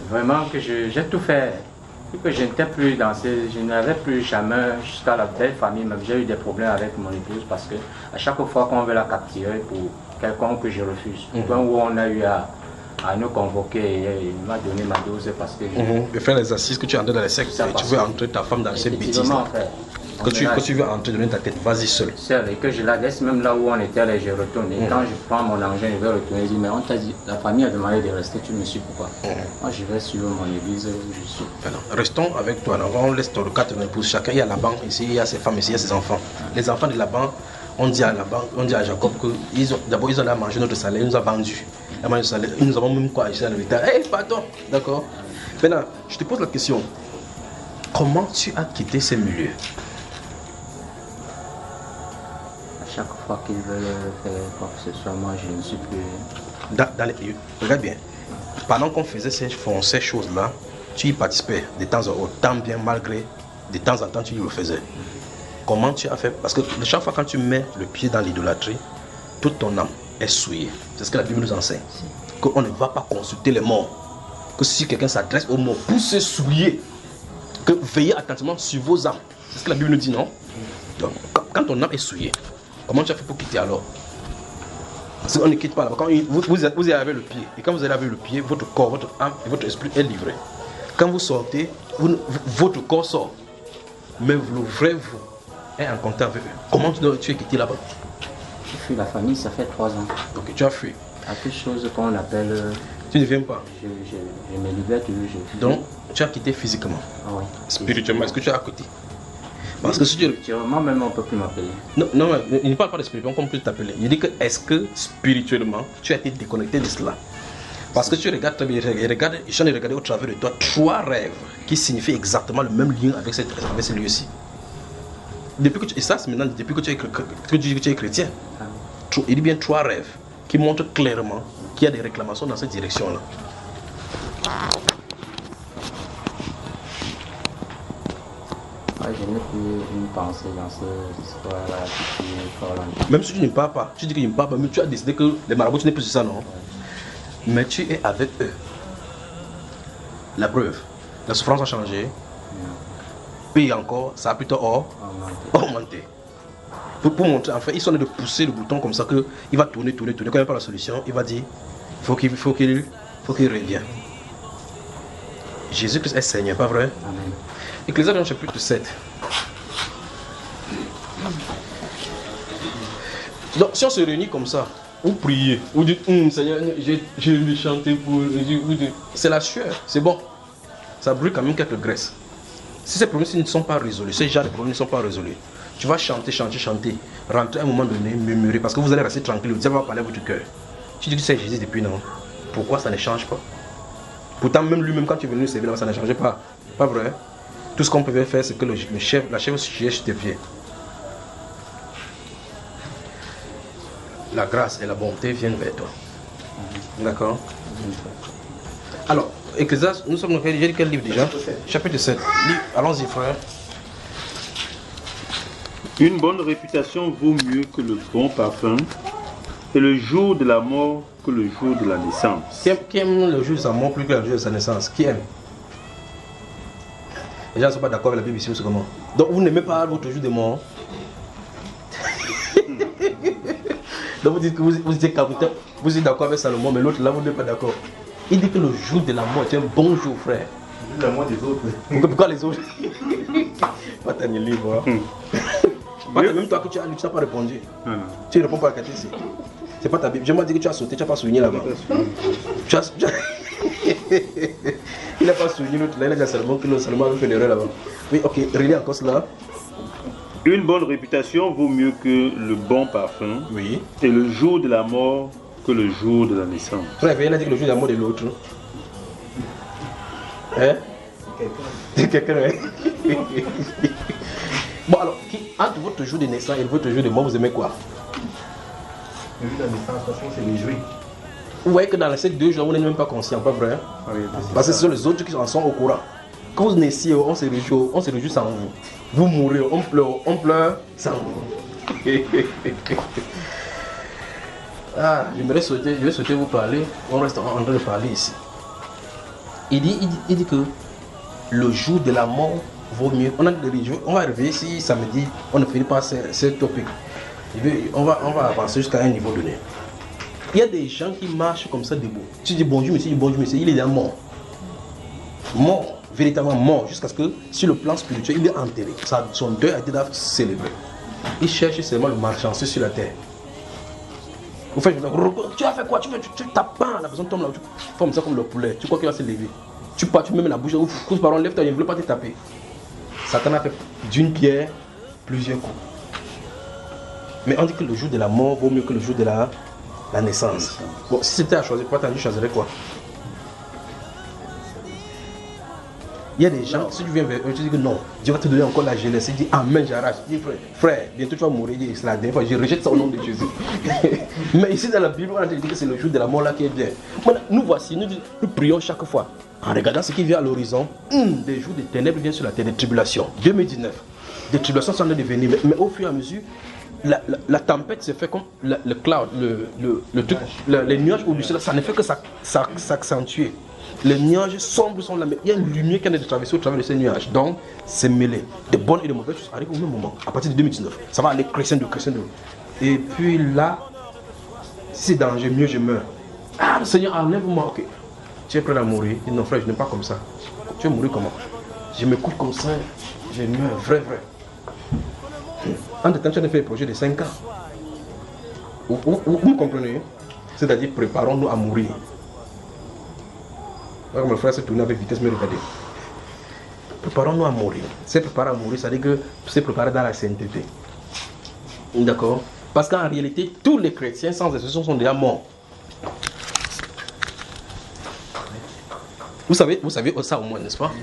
vraiment que j'ai tout fait. Que je n'étais plus dans je n'avais plus jamais jusqu'à la belle famille, même j'ai eu des problèmes avec mon épouse parce que à chaque fois qu'on veut la capturer pour quelqu'un que je refuse, quand où on a eu à nous convoquer, il m'a donné ma dose parce que de faire les assises que tu entres dans les sectes, tu veux entrer ta femme dans ces bêtises. Que tu veux entrer donner ta tête, vas-y seul. Seul, et que je la laisse même là où on était, là, je retourne. Et quand je prends mon engin, je vais retourner, je dis, mais on t'a dit, la famille a demandé de rester, tu me suis pourquoi? Moi je vais suivre mon église où je suis. Alors, restons avec toi, alors, on laisse ton 4 épouses, chacun, il y a Laban ici, il y a ses femmes ici, il y a ses enfants. Les enfants de Laban, on dit à Jacob que d'abord ils ont à manger notre salaire, ils nous ont vendu. Nous avons même quoi acheter dans le bétail. Hey, pardon, d'accord. Maintenant, je te pose la question, comment tu as quitté ces milieux? Chaque fois qu'ils veulent faire quoi que ce soit, moi je ne suis plus. Dans les... Regarde bien, pendant qu'on faisait ces choses-là, tu y participais de temps en temps, tant bien malgré, de temps en temps tu y le faisais. Comment tu as fait? Parce que chaque fois quand tu mets le pied dans l'idolâtrie, toute ton âme est souillée. C'est ce que la Bible nous enseigne. Qu'on ne va pas consulter les morts. Que si quelqu'un s'adresse aux morts pour se souiller, que veillez attentivement sur vos âmes. C'est ce que la Bible nous dit, non? Donc, quand ton âme est souillée, comment tu as fait pour quitter alors? Parce qu'on ne quitte pas là. Quand vous avez le pied, et quand vous allez avec le pied, votre corps, votre âme et votre esprit est livré. Quand vous sortez, votre corps sort. Mais le vrai vous est en contact avec eux. Comment tu es quitté là-bas? J'ai fui la famille, ça fait 3 ans. Ok, tu as fui. À quelque chose qu'on appelle... Tu ne viens pas? Je me libère toujours. Donc, tu as quitté physiquement? Ah oui. Spirituellement, est-ce que tu as quitté? Parce que si tu... Spirituellement, même on ne peut plus m'appeler. Non, il ne parle pas de spirituellement, on peut t'appeler. Il dit que est-ce que spirituellement, tu as été déconnecté de cela? Parce que tu regardes très bien, je ai regardé au travers de toi 3 rêves qui signifient exactement le même lien avec ce lieu-ci. Depuis que tu, et ça, c'est maintenant depuis que tu es chrétien. Il dit bien 3 rêves qui montrent clairement qu'il y a des réclamations dans cette direction-là. Je n'ai plus une pensée dans cette histoire-là. Même si tu ne parles pas, tu dis que tu ne parles pas, mais tu as décidé que les marabouts, tu n'es plus sur ça, non? Mais tu es avec eux. La preuve, la souffrance a changé. Puis encore, ça a plutôt augmenté. Pour montrer, en fait, ils sont en train de pousser le bouton comme ça qu'il va tourner. Quand il n'y a pas la solution, il va dire il faut qu'il revienne. Jésus-Christ est Seigneur, pas vrai? Amen. Ecclésiaste chapitre 7. Donc, si on se réunit comme ça, ou prier, ou dire Seigneur, je vais chanter pour. C'est la sueur, c'est bon. Ça brûle quand même quelques graisses. Si ces problèmes ne sont pas résolus, ces genres de problèmes ne sont pas résolus, tu vas chanter, rentrer à un moment donné, murmurer, parce que vous allez rester tranquille, le diable va parler à votre cœur. Tu dis que c'est Jésus depuis non. Pourquoi ça ne change pas? Pourtant, même lui-même, quand tu es venu servir là, ça ne changeait pas. Pas vrai? Tout ce qu'on pouvait faire, c'est que la chèvre se chiait sur tes pieds. La grâce et la bonté viennent vers toi. D'accord? Alors, Ecclésiaste, nous sommes dans quel livre déjà? Chapitre 7. Allons-y, frère. Une bonne réputation vaut mieux que le bon parfum, et le jour de la mort que le jour de la naissance. Qui aime le jour de sa mort plus que le jour de sa naissance? Qui aime? Les gens ne sont pas d'accord avec la Bible ici, c'est comment? Donc vous n'aimez pas votre jour de mort? Donc vous dites que vous êtes d'accord avec Salomon, mais l'autre là vous n'êtes pas d'accord. Il dit que le jour de la mort est un bon jour, frère. Le jour de la mort des autres. Pourquoi les autres? Pas ta livre. Même toi que tu n'as pas répondu. Tu ne réponds pas à la question ici. C'est pas ta Bible. Je m'ai dit que tu as sauté, tu n'as pas souligné là-bas. Il n'a pas souligné l'autre là, il a dit seulement que le Salomon a fait l'erreur là-bas. Oui, ok, relis encore cela. Une bonne réputation vaut mieux que le bon parfum, oui. Et le jour de la mort que le jour de la naissance. Frère, il a dit que le jour de la mort de l'autre. Hein? Quelqu'un, hein? Bon alors, entre votre jour de naissance et votre jour de mort, vous aimez quoi? Le jour de la naissance, franchement, c'est les jouer. Vous voyez que dans ces 2 jours, vous n'êtes même pas conscient, pas vrai? Oui, parce que ce sont les autres qui en sont au courant. Quand vous naissez, on se réjouit sans vous. Vous mourrez, on pleure sans vous. Ah, je vais souhaiter vous parler. On reste en train de parler ici. Il dit que le jour de la mort vaut mieux. On va arriver ici samedi, on ne finit pas ce topic. On va avancer jusqu'à un niveau donné. Il y a des gens qui marchent comme ça debout. Tu dis bonjour monsieur, il est déjà mort. Mort, véritablement mort, jusqu'à ce que sur le plan spirituel, il est enterré. Son deuil a été célébré. Il cherche seulement le malchanceux sur la terre. Vous faites, tu as fait quoi? Tu tapes pas, la personne tombe là, tu formes ça comme le poulet. Tu crois qu'il va se lever? Tu pars, tu mets la bouche, coupe par lève-toi, il ne veut pas te taper. Satan a fait d'une pierre plusieurs coups. Mais on dit que le jour de la mort vaut mieux que le jour de la naissance. Bon, si c'était à choisir, pourquoi tu choisirais quoi? Il y a des gens, si tu viens vers eux, tu dis que non, Dieu va te donner encore la jeunesse. Il dit Amen, j'arrache. Il dit frère, bientôt tu vas mourir. Il dit c'est la dernière fois, je rejette ça au nom de Jésus. Mais ici dans la Bible, on a dit que c'est le jour de la mort là qui est bien. Maintenant, nous voici, nous prions chaque fois. En regardant ce qui vient à l'horizon, des jours de ténèbres viennent sur la terre, des tribulations. 2019, des tribulations sont en train de venir, mais au fur et à mesure, la tempête se fait comme le cloud, les nuages au-dessus, ça ne fait que s'accentuer. Les nuages sombres sont là, mais il y a une lumière qui est de traverser au travers de ces nuages. Donc, c'est mêlé. De bonnes et de mauvaises choses arrivent au même moment. À partir de 2019, ça va aller crescendo. Et puis là, si c'est dangereux, mieux je meurs. Ah, le Seigneur, enlève-moi. Ok. Tu es prêt à mourir? Il dit non, frère, je n'aime pas comme ça. Tu vas mourir comment? Je me coupe comme ça, je meurs, vrai. En temps, tu as fait le projet de 5 ans. Vous me comprenez? C'est-à-dire, préparons-nous à mourir. Comme le frère s'est tourné avec vitesse, mais regardez. Préparons-nous à mourir. C'est préparer à mourir, ça veut dire que c'est préparer dans la sainteté. D'accord? Parce qu'en réalité, tous les chrétiens sans exception sont déjà morts. Vous savez ça au moins, n'est-ce pas?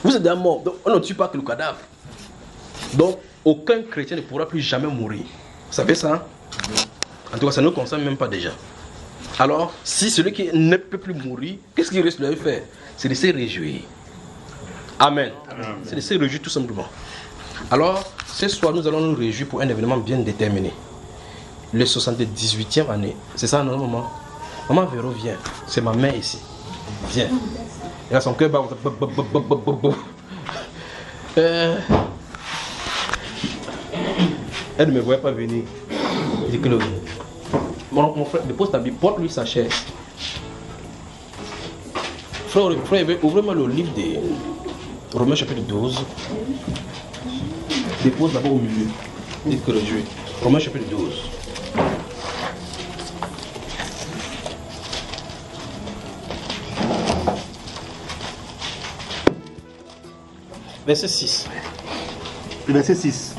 Vous êtes déjà morts, donc on ne tue pas que le cadavre. Donc, aucun chrétien ne pourra plus jamais mourir. Vous savez ça? En tout cas, ça ne nous concerne même pas déjà. Alors, si celui qui ne peut plus mourir, qu'est-ce qu'il reste de faire? C'est de se réjouir. Amen. C'est de se réjouir tout simplement. Alors, ce soir, nous allons nous réjouir pour un événement bien déterminé. Le 78e année. C'est ça, non, maman? Maman Véro, viens. C'est ma mère ici. Viens. Elle a son cœur bat. Elle ne me voyait pas venir. Il dit que mon frère, dépose ta Bible, porte-lui sa chaise. Frère, ouvre-moi le livre de Romains chapitre 12. Dépose d'abord au milieu. Dites que le Dieu. Romains chapitre 12. Verset 6. Verset 6.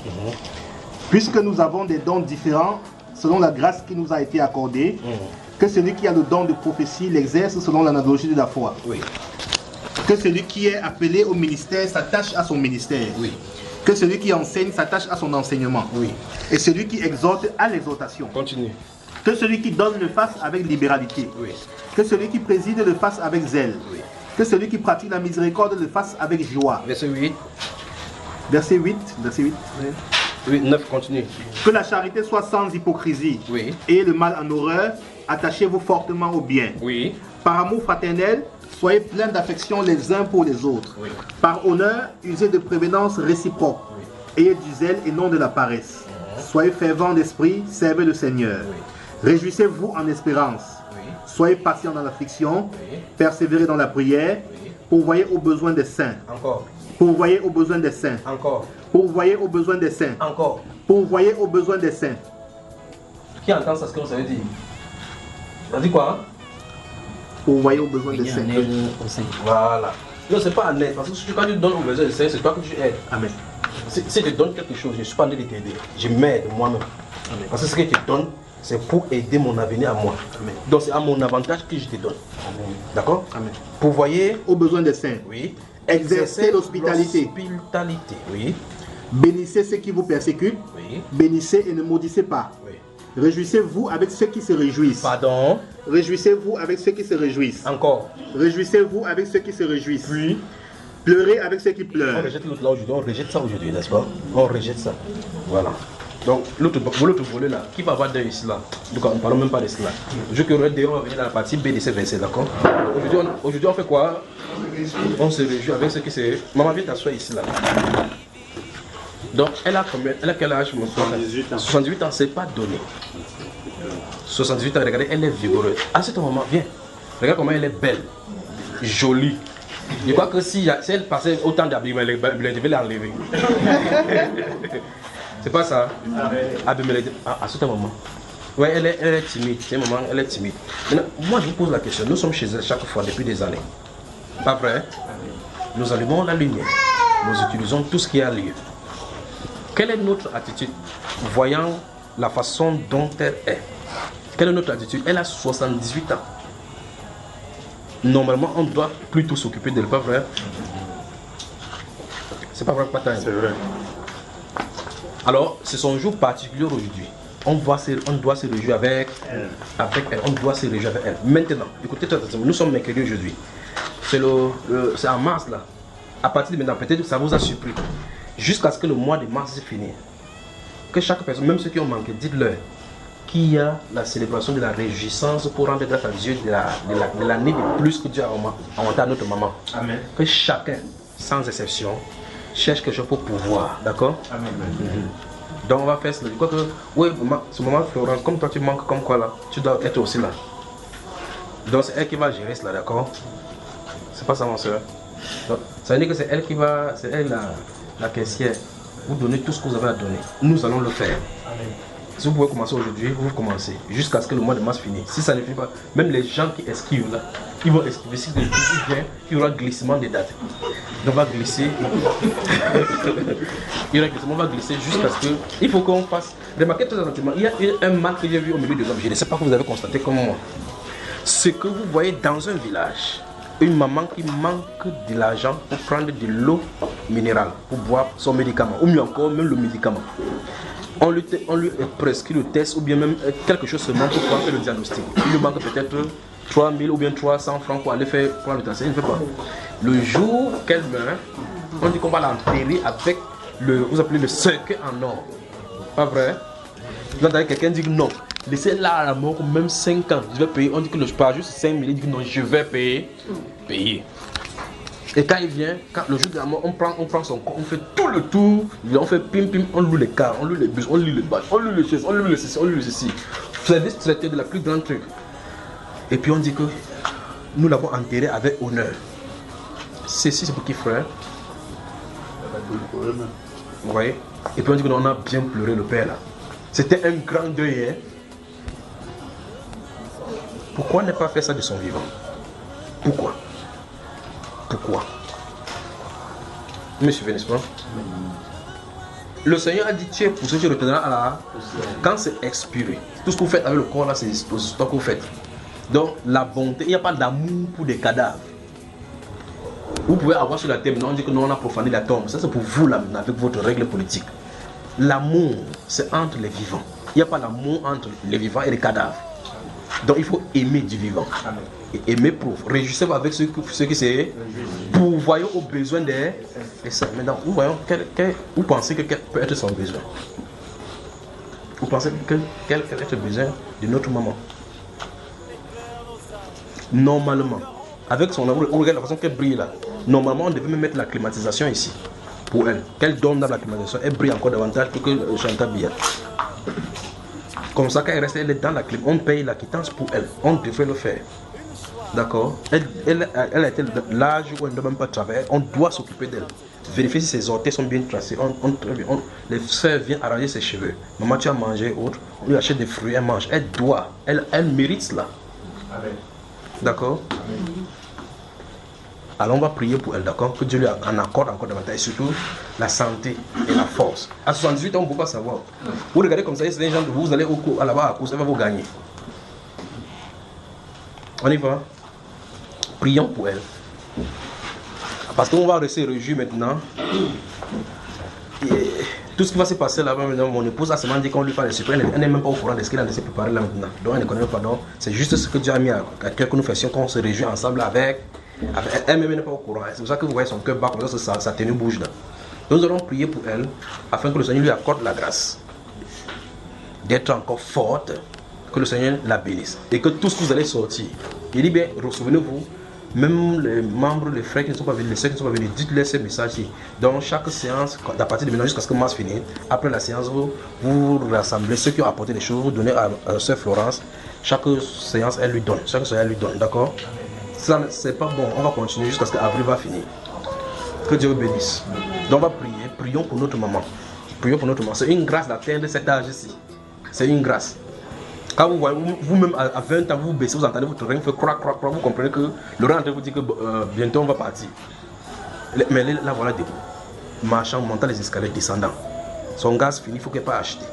Puisque nous avons des dons différents selon la grâce qui nous a été accordée, que celui qui a le don de prophétie l'exerce selon l'analogie de la foi. Oui. Que celui qui est appelé au ministère s'attache à son ministère. Oui. Que celui qui enseigne s'attache à son enseignement. Oui. Et celui qui exhorte à l'exhortation. Continue. Que celui qui donne le fasse avec libéralité. Oui. Que celui qui préside le fasse avec zèle. Oui. Que celui qui pratique la miséricorde le fasse avec joie. Verset 8. Verset 8. Verset 8. Oui, 9, continue. Que la charité soit sans hypocrisie. Oui. Et le mal en horreur, attachez-vous fortement au bien. Oui. Par amour fraternel, soyez pleins d'affection les uns pour les autres. Oui. Par honneur, usez de prévenance réciproque. Oui. Ayez du zèle et non de la paresse. Soyez fervents d'esprit, servez le Seigneur. Oui. Réjouissez-vous en espérance. Oui. Soyez patients dans l'affliction. Oui. Persévérez dans la prière. Oui. Pourvoyez aux besoins des saints. Encore. Pourvoyez aux besoins des saints. Encore. Pourvoyez aux besoins des saints. Encore. Pourvoyez aux besoins des saints. Qui entend ça, ce que ça veut dire? Ça dit quoi? Pourvoyez aux besoins des Il y a saints. un aide au sein. Voilà. Non, c'est pas en aide. Parce que quand tu donnes aux besoins des saints, c'est toi que tu aides. Amen. Si je te donne quelque chose, je ne suis pas en train de t'aider. Je m'aide moi-même. Amen. Parce que ce que je te donne, c'est pour aider mon avenir à moi. Amen. Donc c'est à mon avantage que je te donne. D'accord? Amen. Pourvoyez. Aux besoins des saints. Oui. Exercez l'hospitalité. L'hospitalité. Oui. Bénissez ceux qui vous persécutent. Oui. Bénissez et ne maudissez pas. Oui. Réjouissez-vous avec ceux qui se réjouissent. Pardon. Réjouissez-vous avec ceux qui se réjouissent. Encore. Réjouissez-vous avec ceux qui se réjouissent. Oui. Pleurez avec ceux qui On pleurent. rejette l'autre là aujourd'hui. On rejette ça aujourd'hui, n'est-ce pas? On rejette ça. Voilà. Donc l'autre volet là, qui va avoir deuil ici là? Donc on ne parle même pas de cela. Je que on va venir dans la partie B de ces versets, d'accord? Aujourd'hui on fait quoi? On se réjouit avec ce qui se... Maman, viens t'asseoir ici là. Donc elle a combien? Elle a quel âge? 78 ans. 78 ans, c'est pas donné. 78 ans, regardez, elle est vigoureuse. À ce moment, viens. Regarde comment elle est belle, jolie. Je crois que si elle passait autant d'abîmer, elle devait l'enlever. C'est pas ça? Abîmer à ce moment. Oui, elle est timide. C'est un moment, elle est timide. Maintenant, moi, je vous pose la question. Nous sommes chez elle chaque fois depuis des années. Pas vrai? Nous allumons la lumière. Nous utilisons tout ce qui a lieu. Quelle est notre attitude voyant la façon dont elle est? Quelle est notre attitude? Elle a 78 ans. Normalement, on doit plutôt s'occuper d'elle, pas vrai? C'est pas vrai, Pataï? C'est vrai. Alors, c'est son jour particulier aujourd'hui. On doit se réjouir avec elle. On doit se réjouir avec elle. Maintenant, écoutez, nous sommes mercredi aujourd'hui. C'est en mars là. À partir de maintenant, peut-être que ça vous a surpris. Jusqu'à ce que le mois de mars se finisse. Que chaque personne, même ceux qui ont manqué, dites-leur qu'il y a la célébration de la réjouissance pour rendre grâce à Dieu de l'année de plus que Dieu a monté à notre maman. Amen. Que chacun, sans exception, cherche quelque chose pour pouvoir. D'accord? Amen. Donc on va faire cela. Je crois que, oui, ce moment, Florence, comme toi tu manques comme quoi là, tu dois être aussi là. Donc c'est elle qui va gérer cela, d'accord? C'est pas ça, mon soeur. Donc, ça veut dire que c'est elle qui va, c'est elle la caissière. Vous donnez tout ce que vous avez à donner. Nous allons le faire. Amen. Si vous pouvez commencer aujourd'hui, vous commencez jusqu'à ce que le mois de mars finisse. Si ça ne finit pas, même les gens qui esquivent là, ils vont esquiver. Si le tout vient, il y aura glissement des dates. Donc on va glisser. Il y aura glissement, on va glisser jusqu'à ce que. Il faut qu'on fasse. Remarquez très attentivement, il y a un mal que j'ai vu au milieu des hommes. Je ne sais pas que vous avez constaté comme moi. Ce que vous voyez dans un village, une maman qui manque de l'argent pour prendre de l'eau minérale pour boire son médicament, ou mieux encore, même le médicament. On lui prescrit le test ou bien même quelque chose seulement pour pouvoir faire le diagnostic. Il lui manque peut-être 3000 ou bien 300 francs pour aller faire prendre le test. Il ne fait pas. Le jour qu'elle meurt, on dit qu'on va l'enterrer avec vous appelez le cercueil en or. Pas vrai? Vous entendez quelqu'un dire non. Laissez-la à la mort même 5 ans. Je vais payer. On dit que je pars juste 5 000. Il dit que non, je vais payer. Payer. Et quand il vient, le jour de la mort, on prend son corps, on fait tout le tour, on fait pim pim, on loue les cars, on loue les bus, on loue les bâches, on loue les chaises, on loue le ceci, on loue le ceci. Vous avez traité de la plus grande truc. Et puis on dit que nous l'avons enterré avec honneur. Ceci c'est pour qui, frère? Vous voyez? Et puis on dit qu'on a bien pleuré le père là. C'était un grand deuil. Hein? Pourquoi ne pas faire ça de son vivant? Pourquoi? Pourquoi? Vous me suivez, n'est-ce pas? Le Seigneur a dit, tu es poussé, tu retourneras à la... Quand c'est expiré, tout ce que vous faites avec le corps là, c'est ce que vous faites. Donc la bonté, il n'y a pas d'amour pour des cadavres. Vous pouvez avoir sur la terre, on dit que nous on a profané la tombe. Ça c'est pour vous là, avec votre règle politique. L'amour, c'est entre les vivants. Il n'y a pas l'amour entre les vivants et les cadavres. Donc il faut aimer du vivant. Et aimer prouve. Réjouissez-vous avec ce qui c'est. Pourvoyons aux besoins des saints. Maintenant, vous pensez que quel peut être son besoin? Vous pensez que quel peut être le besoin de notre maman? Normalement, avec son amour, regardez la façon qu'elle brille là. Normalement, on devait même mettre la climatisation ici. Pour elle. Qu'elle donne dans la climatisation, elle brille encore davantage que Chantal Biya. Comme ça, quand elle reste, elle est dans la clim. On paye la quittance pour elle. On devrait le faire. D'accord? Elle a été l'âge où elle ne doit même pas travailler. On doit s'occuper d'elle. Vérifier si ses orteils sont bien tracés. Les soeurs viennent arranger ses cheveux. Maman, tu as mangé autre. On lui achète des fruits, elle mange. Elle doit. Elle mérite cela. D'accord? Alors on va prier pour elle, d'accord? Que Dieu lui en accorde encore davantage. Et surtout la santé et la force. À 78 ans, on ne peut pas savoir. Vous regardez comme ça, c'est des gens de vous allez là-bas à course, elle va vous gagner. On y va? Prions pour elle. Parce qu'on va se réjouir maintenant. Et tout ce qui va se passer là-bas maintenant, mon épouse a seulement dit qu'on lui parle de secret. Elle n'est même pas au courant de ce qu'il a laissé préparer là maintenant. Donc elle ne connaît pas. Donc c'est juste ce que Dieu a mis à cœur que nous fassions, qu'on se réjouit ensemble avec. Elle-même n'est pas au courant. C'est pour ça que vous voyez son cœur bat comme ça, sa tenue bouge là. Donc nous allons prier pour elle afin que le Seigneur lui accorde la grâce d'être encore forte, que le Seigneur la bénisse et que tout ce que vous allez sortir. Il dit bien, souvenez-vous, même les membres, les frères qui ne sont pas venus, les soeurs qui ne sont pas venus, dites-leur ces messages-ci. Dans chaque séance, à partir de maintenant jusqu'à ce que mars finisse, après la séance, vous rassemblez ceux qui ont apporté des choses, vous donnez à sœur Florence. Chaque séance, elle lui donne. Chaque séance, elle lui donne, d'accord? Ça, c'est pas bon. On va continuer jusqu'à ce qu'avril va finir. Que Dieu vous bénisse. Donc on va prier. Prions pour notre maman. Prions pour notre maman. C'est une grâce d'atteindre cet âge-ci. C'est une grâce. Quand vous voyez, vous-même à 20 ans, vous baissez, vous entendez votre rein fait croc, croc, croc, vous comprenez que le rein vous dit que bientôt on va partir. Mais là, voilà debout. Marchant, montant les escaliers, descendant. Son gaz fini, il faut qu'elle pas acheter.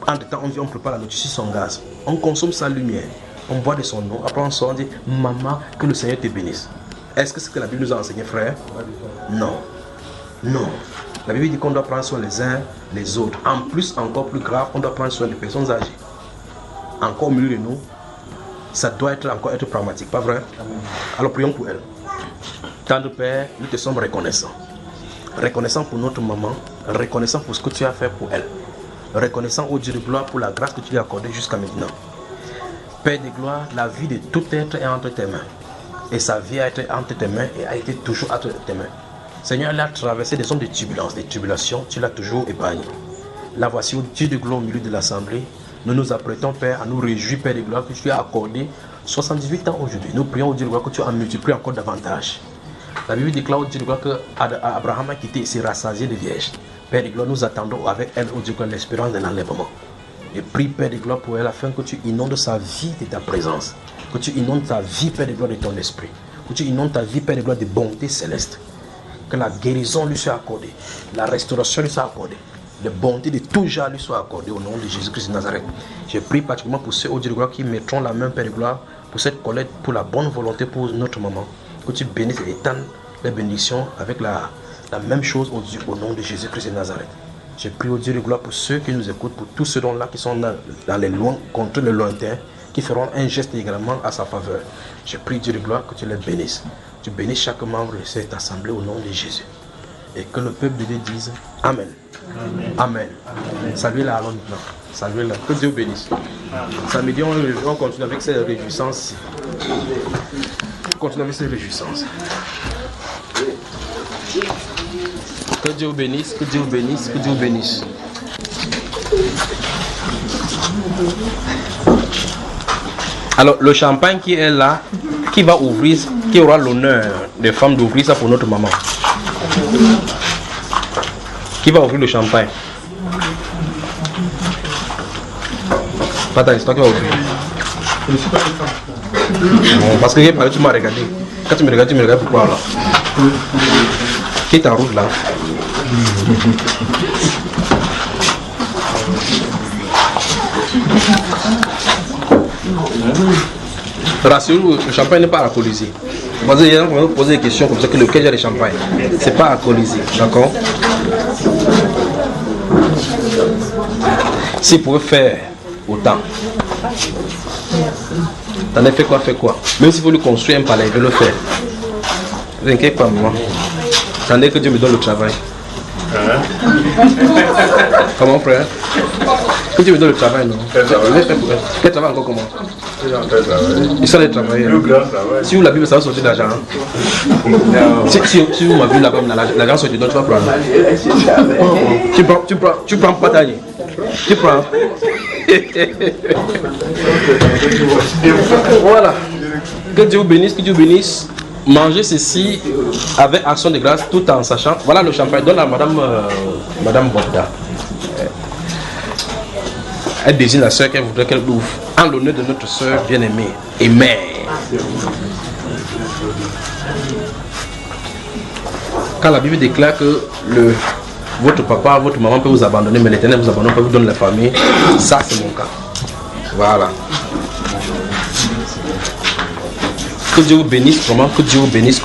Entre temps, on prépare la nourriture sur son gaz. On consomme sa lumière. On boit de son nom. Après, on sort, on dit maman, que le Seigneur te bénisse. Est-ce que c'est ce que la Bible nous a enseigné, frère? Non. Non. La Bible dit qu'on doit prendre soin les uns les autres. En plus, encore plus grave, on doit prendre soin des personnes âgées. Encore au milieu de nous, ça doit encore être pragmatique, pas vrai? Alors prions pour elle. Tendre Père, nous te sommes reconnaissants. Reconnaissants pour notre maman, reconnaissants pour ce que tu as fait pour elle. Reconnaissant au Dieu de gloire pour la grâce que tu lui as accordée jusqu'à maintenant. Père de gloire, la vie de tout être est entre tes mains. Et sa vie a été entre tes mains et a été toujours entre tes mains. Seigneur, elle a traversé des zones de turbulence, des tribulations, tu l'as toujours épargné. La voici au Dieu de gloire au milieu de l'assemblée. Nous nous apprêtons, Père, à nous réjouir, Père de gloire, que tu as accordé 78 ans aujourd'hui. Nous prions au Dieu de gloire que tu as multiplié encore davantage. La Bible déclare au Dieu de gloire qu'Abraham a quitté et s'est rassasié de vierges. Père de gloire, nous attendons avec elle, au Dieu de gloire, l'espérance d'un enlèvement. Et prie, Père de gloire, pour elle, afin que tu inondes sa vie de ta présence. Que tu inondes ta vie, Père de gloire, de ton esprit. Que tu inondes ta vie, Père de gloire, de bonté céleste. Que la guérison lui soit accordée. La restauration lui soit accordée. Les bontés de tout genre lui soient accordées au nom de Jésus-Christ de Nazareth. Je prie particulièrement pour ceux, au Dieu de gloire, qui mettront la main, Père de gloire, pour cette collecte, pour la bonne volonté pour notre maman. Que tu bénisses et étends les bénédictions avec la même chose au nom de Jésus-Christ de Nazareth. Je prie au Dieu de gloire pour ceux qui nous écoutent, pour tous ceux là qui sont dans les loin, contre le lointain, qui feront un geste également à sa faveur. Je prie Dieu de gloire que tu les bénisses. Tu bénisses chaque membre de cette assemblée au nom de Jésus. Et que le peuple de Dieu dise Amen. Amen. Amen. Amen. Saluez-la alors maintenant. Saluez-la. Que Dieu bénisse. Samedi, on continue avec ces réjouissances. On continue avec ces réjouissances. Que Dieu vous bénisse, que Dieu vous bénisse, que Dieu vous bénisse. Alors, le champagne qui est là, qui va ouvrir, qui aura l'honneur des femmes d'ouvrir ça pour notre maman? Qui va ouvrir le champagne? Pas c'est toi qui vas ouvrir. Non, parce que tu m'as regardé. Quand tu me regardes pourquoi là? Qui est en route là? Rassurez-vous, le champagne n'est pas alcoolisé. Parce qu'il y a des gens qui vont poser des questions comme ça que lequel il y a des champagnes. C'est pas alcoolisé, d'accord? S'il pouvait faire autant, t'en as fait quoi? Même s'il faut lui construire un palais, il veut le faire. Ne t'inquiète pas, maman. Attendez que Dieu me donne le travail. Comment, frère? Que Dieu me donne le travail, non? Quel travail encore comment? Ils sont les travailleurs. Si vous la Bible, ça va sortir de l'argent. Si vous m'avez vu là-bas, l'argent sortit, donc tu vas prendre. Tu prends pas taille. Tu prends. Voilà. Que Dieu vous bénisse. Mangez ceci avec action de grâce tout en sachant. Voilà le champagne. Donne à Madame Borda. Elle désigne la soeur qu'elle voudrait qu'elle ouvre. En l'honneur de notre soeur bien-aimée et mère. Quand la Bible déclare que votre papa, votre maman peut vous abandonner, mais l'Éternel vous abandonne, peut vous donner la famille, ça c'est mon cas. Voilà. Que Dieu vous bénisse, vraiment, que Dieu vous bénisse.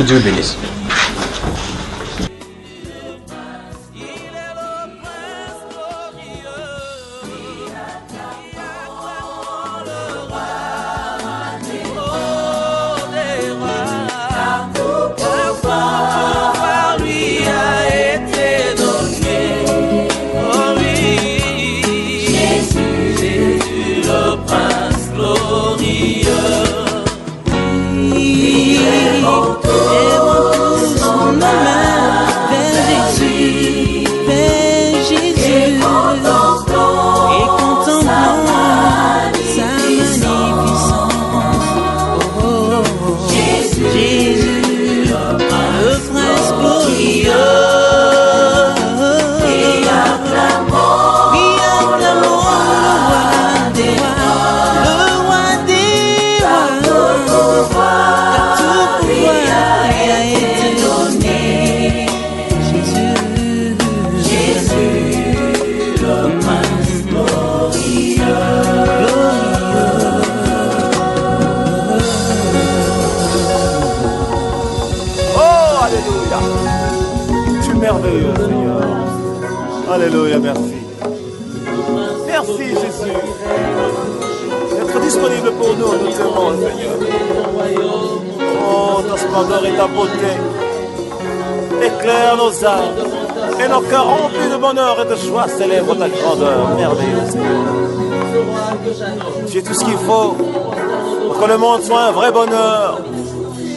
Alléluia, merci. Merci Jésus d'être disponible pour nous, nous t'aimons Seigneur. Oh, ta splendeur et ta beauté éclairent nos âmes et nos cœurs remplis de bonheur et de joie célèbrent ta grandeur merveilleuse Seigneur. Tu es tout ce qu'il faut pour que le monde soit un vrai bonheur.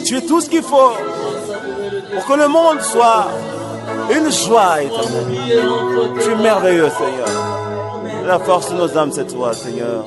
Tu es tout ce qu'il faut pour que le monde soit une joie éternelle. Tu es merveilleux, Seigneur. La force de nos âmes, c'est toi, Seigneur.